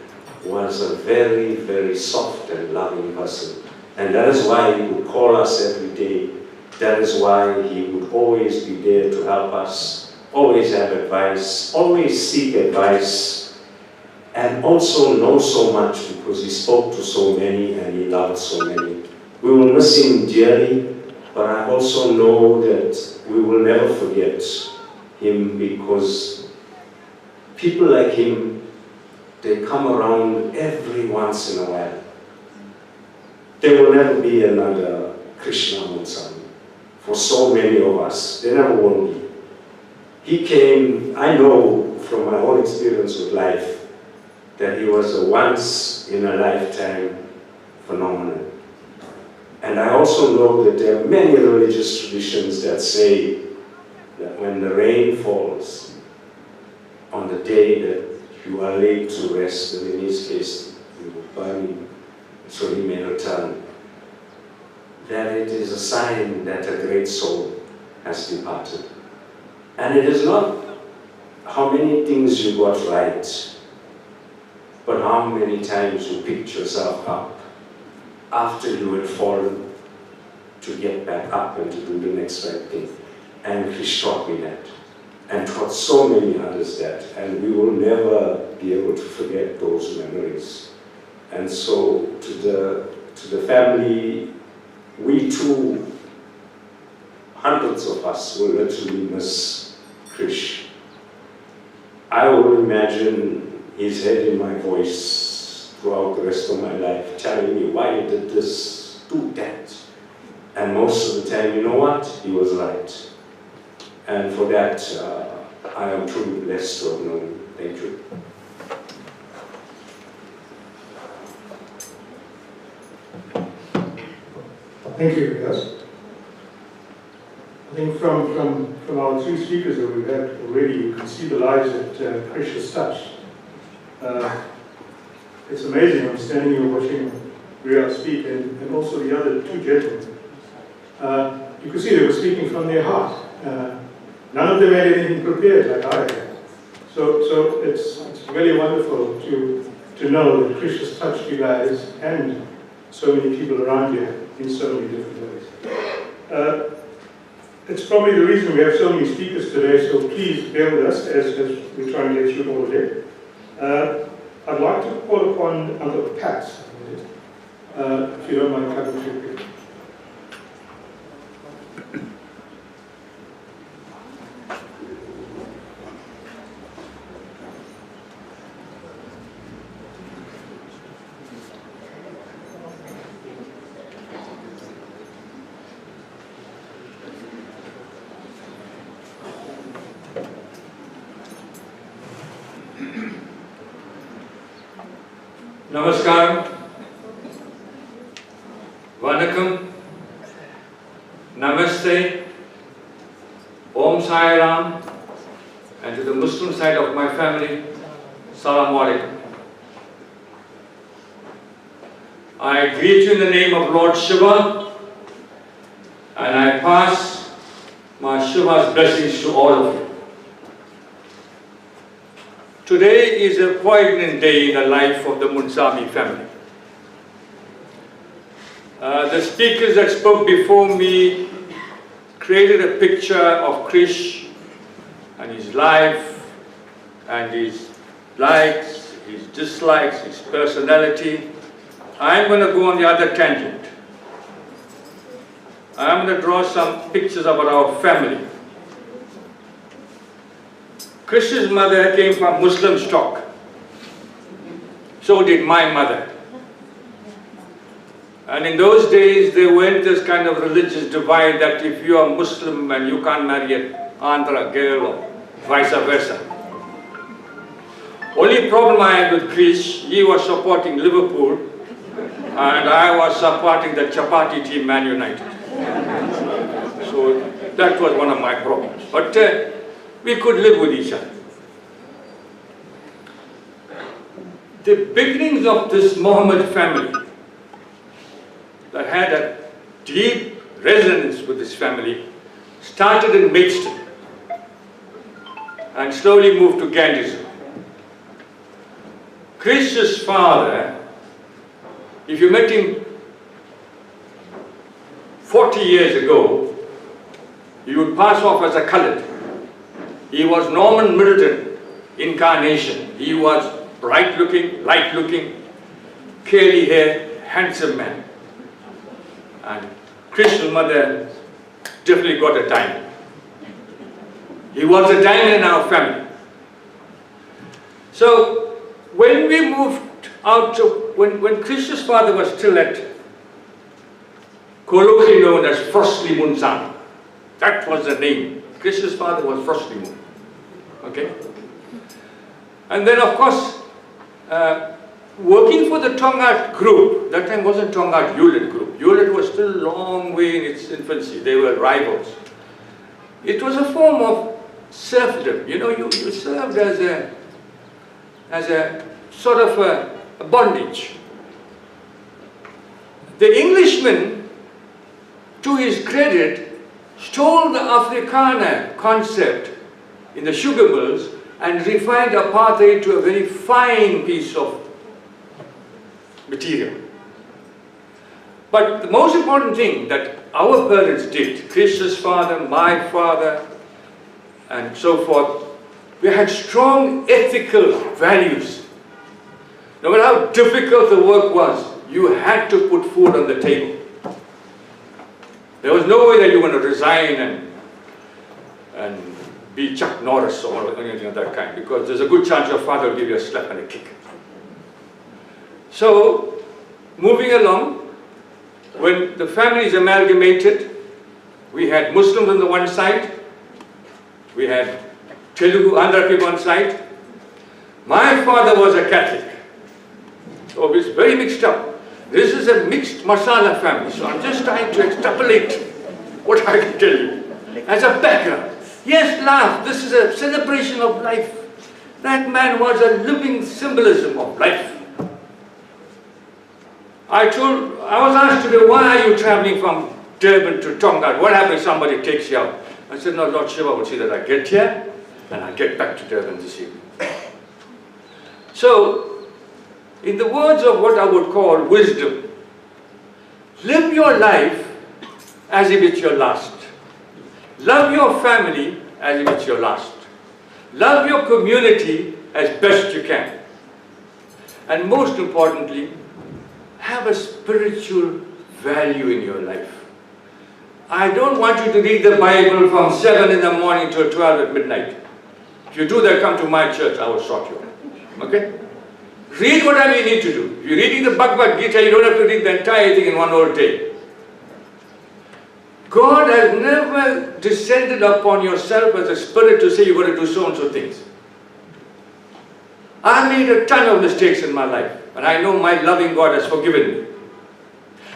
was a very, very soft and loving person. And that is why he would call us every day. That is why he would always be there to help us, always have advice, always seek advice, and also know so much, because he spoke to so many and he loved so many. We will miss him dearly, but I also know that we will never forget him, because people like him, they come around every once in a while. There will never be another Krish Moonsamy. For so many of us, there never will be. He came, I know from my own experience with life, that he was a once-in-a-lifetime phenomenon. And I also know that there are many religious traditions that say that when the rain falls, on the day that you are laid to rest, and in his case, you will bury him, so he may return, that it is a sign that a great soul has departed. And it is not how many things you got right, but how many times you picked yourself up after you had fallen to get back up and to do the next right thing. And Krish taught me that, and taught so many others that, and we will never be able to forget those memories. And so to the family, we too, hundreds of us, will literally miss Krish. I will imagine his head in my voice throughout the rest of my life, telling me why you did this, do that. And most of the time, you know what? He was right. And for that, I am truly blessed to have known him. Thank you. Thank you, yes. I think from our three speakers that we've had already, you can see the lives that Krish has touched. It's amazing. I'm standing here watching Ria speak, and also the other two gentlemen. You could see they were speaking from their heart. None of them had anything prepared like I had. So it's really wonderful to know that Krish has touched you guys and so many people around here in so many different ways. It's probably the reason we have so many speakers today, so please bear with us as we try and get through all of it. I'd like to call upon Uncle Pat, if you don't mind coming to me. Namaskar, Vanakkam, Namaste, Om Sai Ram, and to the Muslim side of my family, Salaam Alaikum. I greet you in the name of Lord Shiva, and I pass my Shiva's blessings to all of you. Today is a poignant day in the life of the Moonsamy family. The speakers that spoke before me created a picture of Krish and his life and his likes, his dislikes, his personality. I'm going to go on the other tangent. I'm going to draw some pictures about our family. Krish's mother came from Muslim stock. So did my mother. And in those days, there weren't this kind of religious divide that if you are Muslim and you can't marry an Andhra girl, or vice versa. Only problem I had with Krish, he was supporting Liverpool and I was supporting the chapati team, Man United. So that was one of my problems. But we could live with each other. The beginnings of this Mohammed family that had a deep resonance with this family started in Maidstone and slowly moved to Gandhism. Krish's father, if you met him 40 years ago, you would pass off as a colored. He was Norman Middleton incarnation. He was bright looking, light looking, curly hair, handsome man. And Krish's mother definitely got a diamond. He was a diamond in our family. So when we moved out to, when Krish's father was still at, colloquially known as Krish Moonsamy, that was the name. Krish's father was Krish Moon. Okay? And then of course, working for the Tongat group, that time wasn't Tongat Hewlett group. Hewlett was still a long way in its infancy. They were rivals. It was a form of serfdom. You know, you served as a sort of a bondage. The Englishman, to his credit, stole the Afrikaner concept in the sugar mills and refined apartheid to a very fine piece of material. But the most important thing that our parents did, Krish's father, my father, and so forth, we had strong ethical values. No matter how difficult the work was, you had to put food on the table. There was no way that you were going to resign and be Chuck Norris or anything of that kind, because there's a good chance your father will give you a slap and a kick. So, moving along, when the families amalgamated, we had Muslims on the one side, we had Telugu, Andhra people on side. My father was a Catholic, so it's very mixed up. This is a mixed masala family, so I'm just trying to extrapolate what I can tell you as a background. Yes, laugh, this is a celebration of life. That man was a living symbolism of life. I was asked today, why are you traveling from Durban to Tonga? What happens if somebody takes you out? I said, no, Lord Shiva will see that I get here and I get back to Durban this evening. So, in the words of what I would call wisdom, live your life as if it's your last. Love your family as if it's your last. Love your community as best you can. And most importantly, have a spiritual value in your life. I don't want you to read the Bible from 7 in the morning till 12 at midnight. If you do that, come to my church, I will sort you out. Okay? Read whatever you need to do. If you're reading the Bhagavad Gita, you don't have to read the entire thing in one whole day. God has never descended upon yourself as a spirit to say you've got to do so and so things. I made a ton of mistakes in my life, and I know my loving God has forgiven me.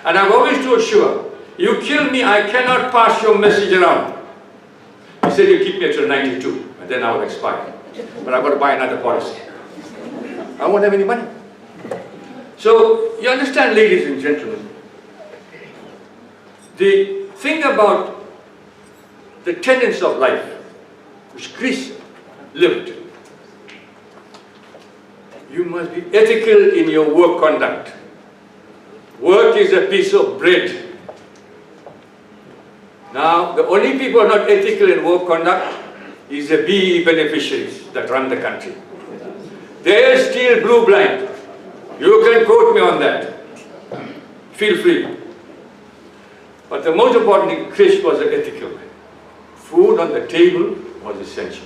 And I've always told Shiva, you kill me, I cannot pass your message around. He said, you keep me until 92, and then I will expire. But I've got to buy another policy. I won't have any money. So, you understand, ladies and gentlemen, the thing about the tenets of life, which Krish lived, you must be ethical in your work conduct. Work is a piece of bread. Now, the only people who are not ethical in work conduct is the BE beneficiaries that run the country. They're still blue blind. You can quote me on that. Feel free. But the most important thing, Krish was an ethical man. Food on the table was essential.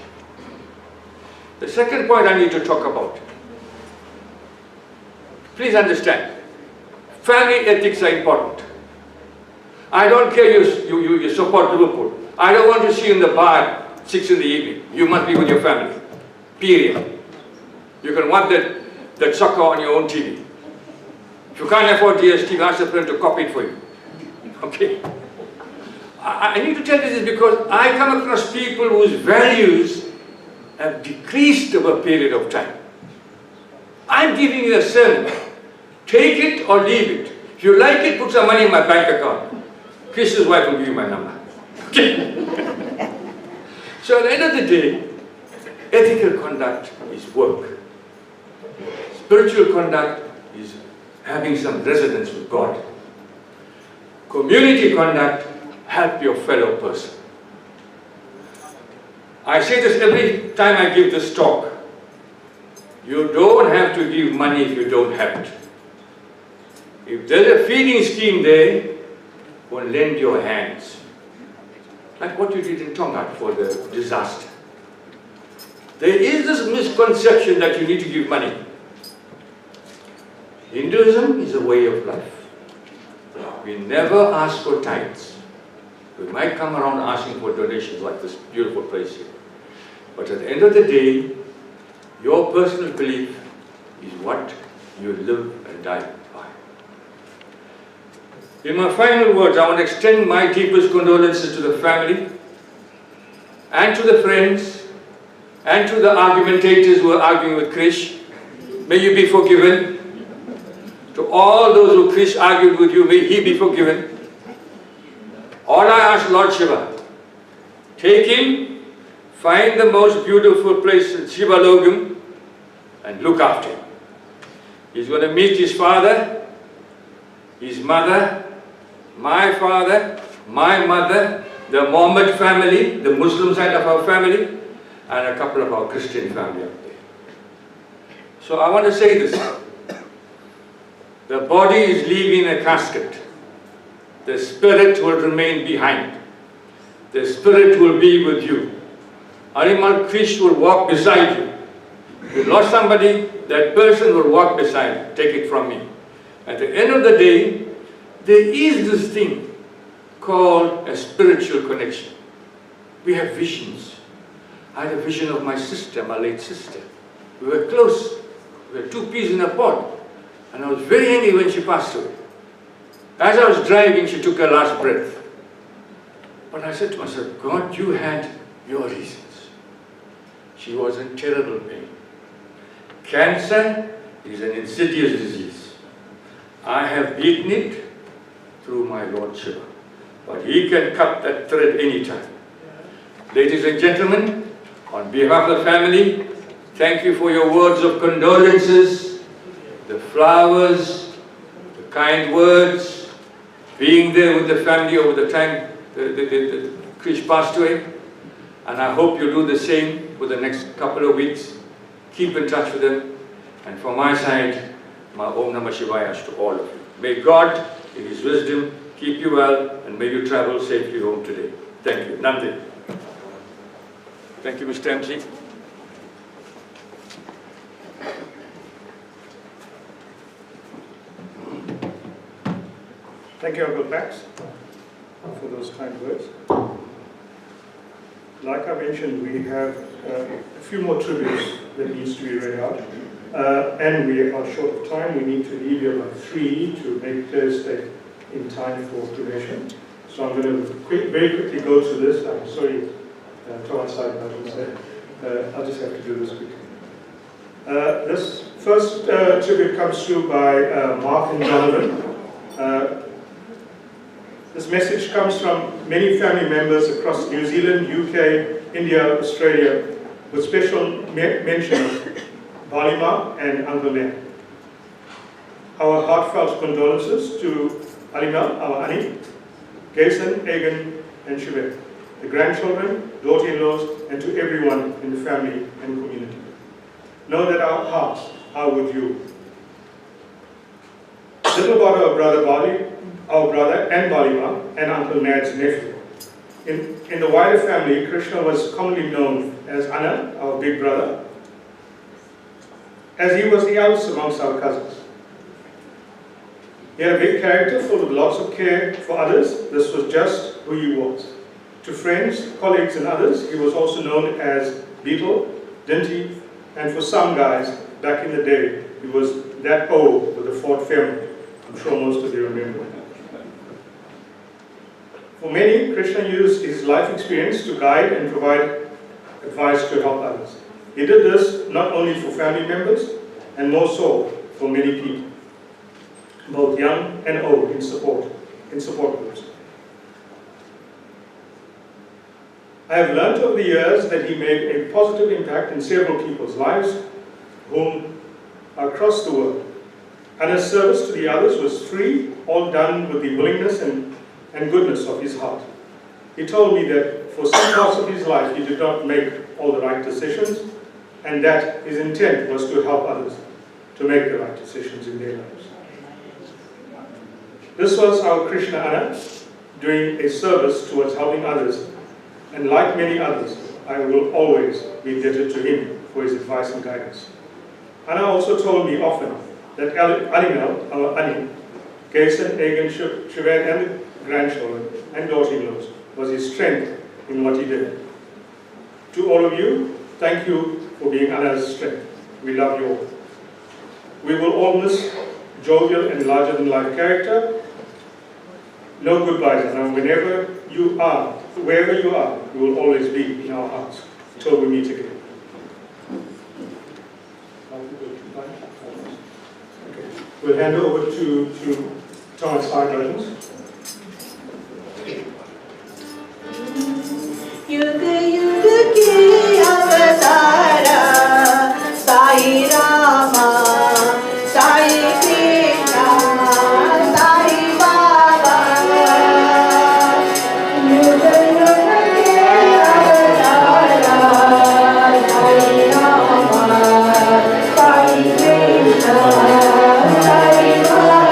The second point I need to talk about. Please understand, family ethics are important. I don't care you support Liverpool. I don't want to see you in the bar 6 in the evening. You must be with your family. Period. You can watch that soccer on your own TV. If you can't afford DSTV, ask a friend to copy it for you. Okay? I need to tell you this because I come across people whose values have decreased over a period of time. I'm giving you a sermon. Take it or leave it. If you like it, put some money in my bank account. Krish's wife will give you my number. Okay? So at the end of the day, ethical conduct is work. Spiritual conduct is having some resonance with God. Community conduct, help your fellow person. I say this every time I give this talk. You don't have to give money if you don't have it. If there's a feeding scheme there, well, lend your hands. Like what you did in Tonga for the disaster. There is this misconception that you need to give money. Hinduism is a way of life. We never ask for tithes. We might come around asking for donations like this beautiful place here. But at the end of the day, your personal belief is what you live and die by. In my final words, I want to extend my deepest condolences to the family and to the friends and to the argumentators who are arguing with Krish. May you be forgiven. To all those who Krish argued with you, may he be forgiven. All I ask Lord Shiva, take him, find the most beautiful place in Shiva Logam and look after him. He's going to meet his father, his mother, my father, my mother, the Mohammed family, the Muslim side of our family, and a couple of our Christian family up there. So I want to say this. The body is leaving a casket. The spirit will remain behind. The spirit will be with you. Animal Krish will walk beside you. If you lost somebody, that person will walk beside you. Take it from me. At the end of the day, there is this thing called a spiritual connection. We have visions. I had a vision of my sister, my late sister. We were close. We were two peas in a pod. And I was very angry when she passed away. As I was driving, she took her last breath. But I said to myself, God, you had your reasons. She was in terrible pain. Cancer is an insidious disease. I have beaten it through my Lord Shiva. But he can cut that thread anytime. Ladies and gentlemen, on behalf of the family, thank you for your words of condolences, the flowers, the kind words, being there with the family over the time the Krish passed away. And I hope you do the same for the next couple of weeks. Keep in touch with them. And from my side, my Om Namah Shivaya to all of you. May God, in His wisdom, keep you well and may you travel safely home today. Thank you. Nandi. Thank you, Mr. MC. Thank you, Uncle Pax, for those kind words. Like I mentioned, we have a few more tributes that needs to be read out. And we are short of time. We need to leave here by 3 to make Thursday in time for cremation. So I'm going to very quickly go to this. I'm sorry, Thomas, I'll just have to do this quickly. This first tribute comes through by Mark and Donovan. This message comes from many family members across New Zealand, UK, India, Australia, with special mention of Balima and Uncle Ned. Our heartfelt condolences to Alima, our Ani, Gason, Egan, and Shubet, the grandchildren, daughter-in-laws, and to everyone in the family and community. Know that our hearts are with you. Little about our brother Bali, our brother and Balima, and Uncle Nad's nephew. In the wider family, Krishna was commonly known as Anna, our big brother, as he was the eldest amongst our cousins. He had a big character full of lots of care for others. This was just who he was. To friends, colleagues, and others, he was also known as Beetle, Dinty, and for some guys, back in the day, he was that O with the Ford Fairmont. I'm sure most of you remember. For many, Krishna used his life experience to guide and provide advice to help others. He did this not only for family members, and more so for many people, both young and old, in support groups. I have learned over the years that he made a positive impact in several people's lives, whom across the world. And his service to the others was free, all done with the willingness and goodness of his heart. He told me that for some parts of his life he did not make all the right decisions, and that his intent was to help others to make the right decisions in their lives. This was our Krishna Anna, doing a service towards helping others, and like many others, I will always be indebted to him for his advice and guidance. Anna also told me often that Alimel, our Ani, Kaisen, Egan, Shivan, and the grandchildren and daughter-in-laws was his strength in what he did. To all of you, thank you for being Anna's strength. We love you all. We will all miss jovial and larger-than-life character. No goodbyes, Anna. Whenever you are, wherever you are, you will always be in our hearts till we meet again. Okay. We'll hand over to Thomas Hardlands. Yuga yuga ki avatara, Sai Rama, Sai Krishna, Sai Baba. Yuga yuga ki avatara, Sai Rama, Sai Krishna, Sai Baba.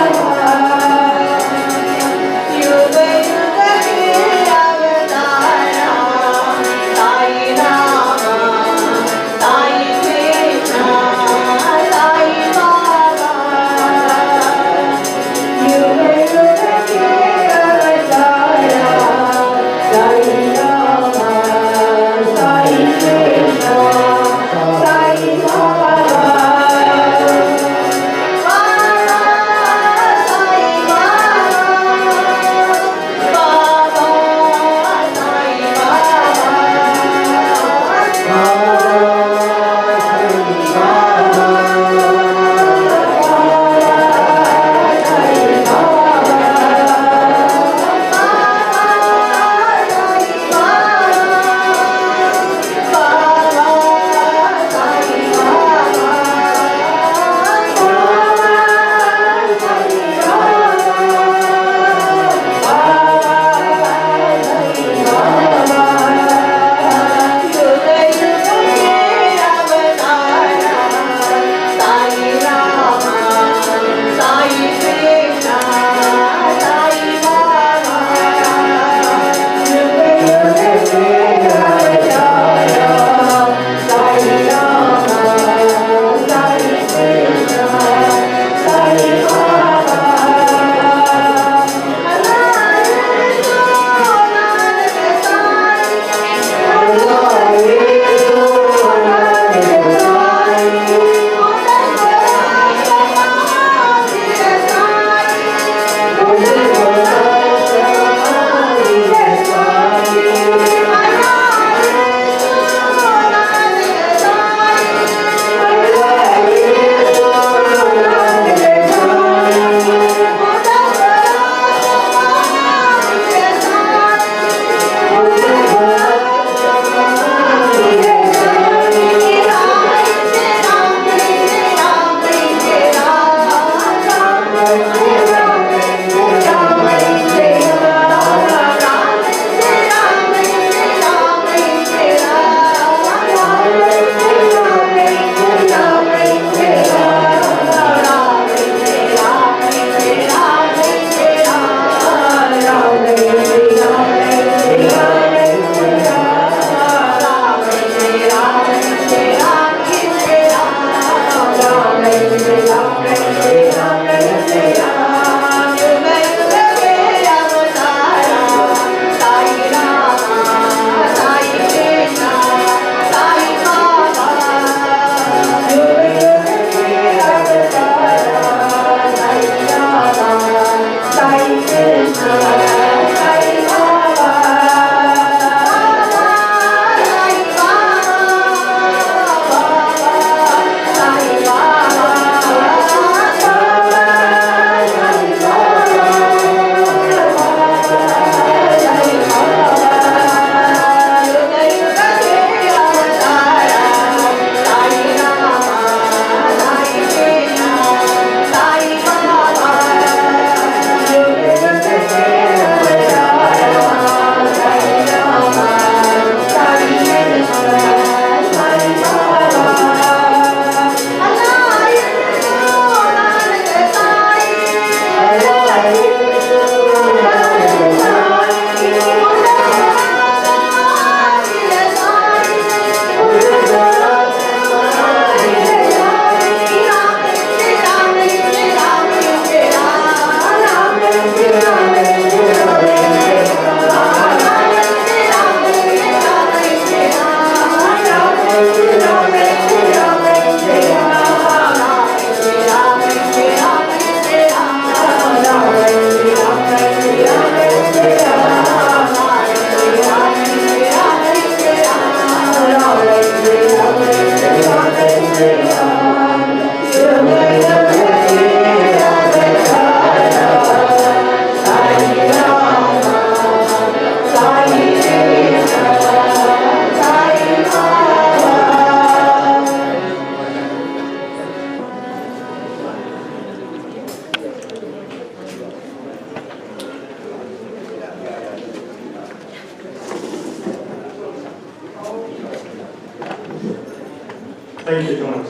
Thank you, Thomas.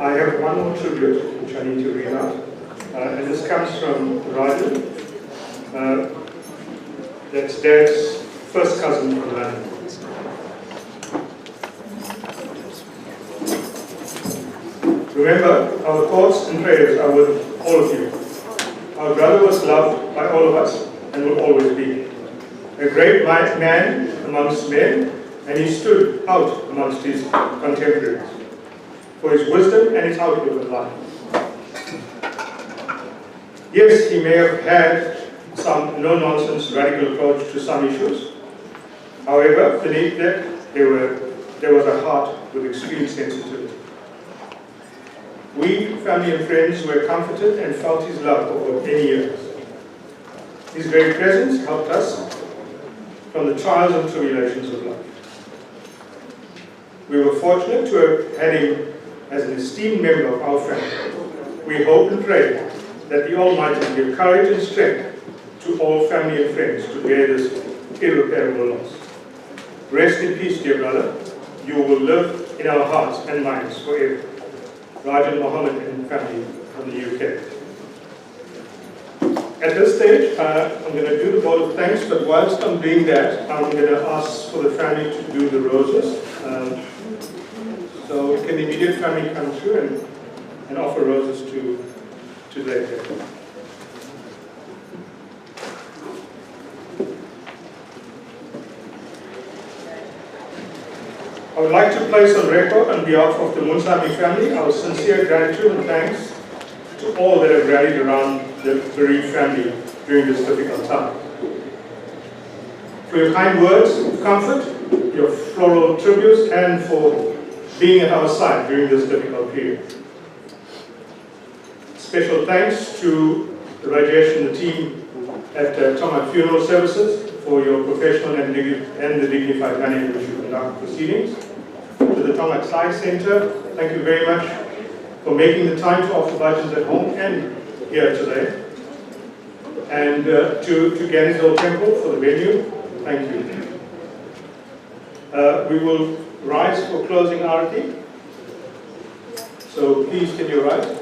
I have one more tribute which I need to read out. And this comes from Rajan. That's Dad's first cousin from London. Remember, our thoughts and prayers are with all of you. Our brother was loved by all of us and will always be. A great man amongst men, and he stood out amongst his contemporaries for his wisdom and his outlook on life. Yes, he may have had some no-nonsense radical approach to some issues. However, beneath that, there was a heart with extreme sensitivity. We, family and friends, were comforted and felt his love over many years. His very presence helped us from the trials and tribulations of life. We were fortunate to have had him as an esteemed member of our family. We hope and pray that the Almighty give courage and strength to all family and friends to bear this irreparable loss. Rest in peace, dear brother. You will live in our hearts and minds forever. Rajan Mohammed and family from the UK. At this stage, I'm going to do the vote of thanks, but whilst I'm doing that, I'm going to ask for the family to do the roses. So can the immediate family come through and offer roses to their dead? I would like to place on record on behalf of the Moonsamy family our sincere gratitude and thanks to all that have rallied around the bereaved family during this difficult time. For your kind words of comfort, your floral tributes, and for being at our side during this difficult period. Special thanks to Rajesh and the team at Tani Funeral Services for your professional and the dignified manner in which you conduct proceedings. To the Tani Science Center, thank you very much for making the time to offer bhajans at home and here today. And to Ganizal Temple for the venue, thank you. We will rise for closing arati. So please, can you rise?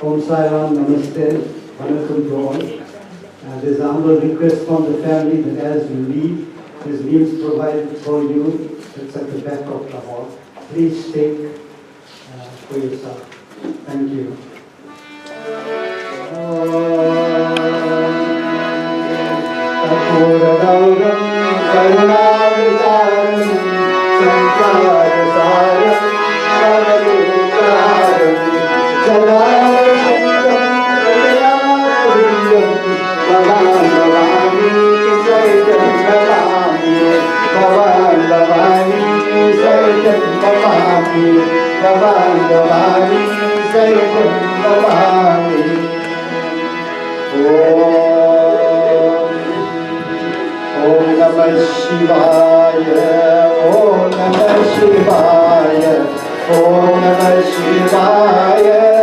Om Sai Ram, Namaste, Vanakkam to all. There's a humble request from the family that as you leave, there's meals provided for you. It's at the back of the hall. Please take for yourself. Thank you. Om Namah Shivaya, Om Namah Shivaya, Om Namah Shivaya.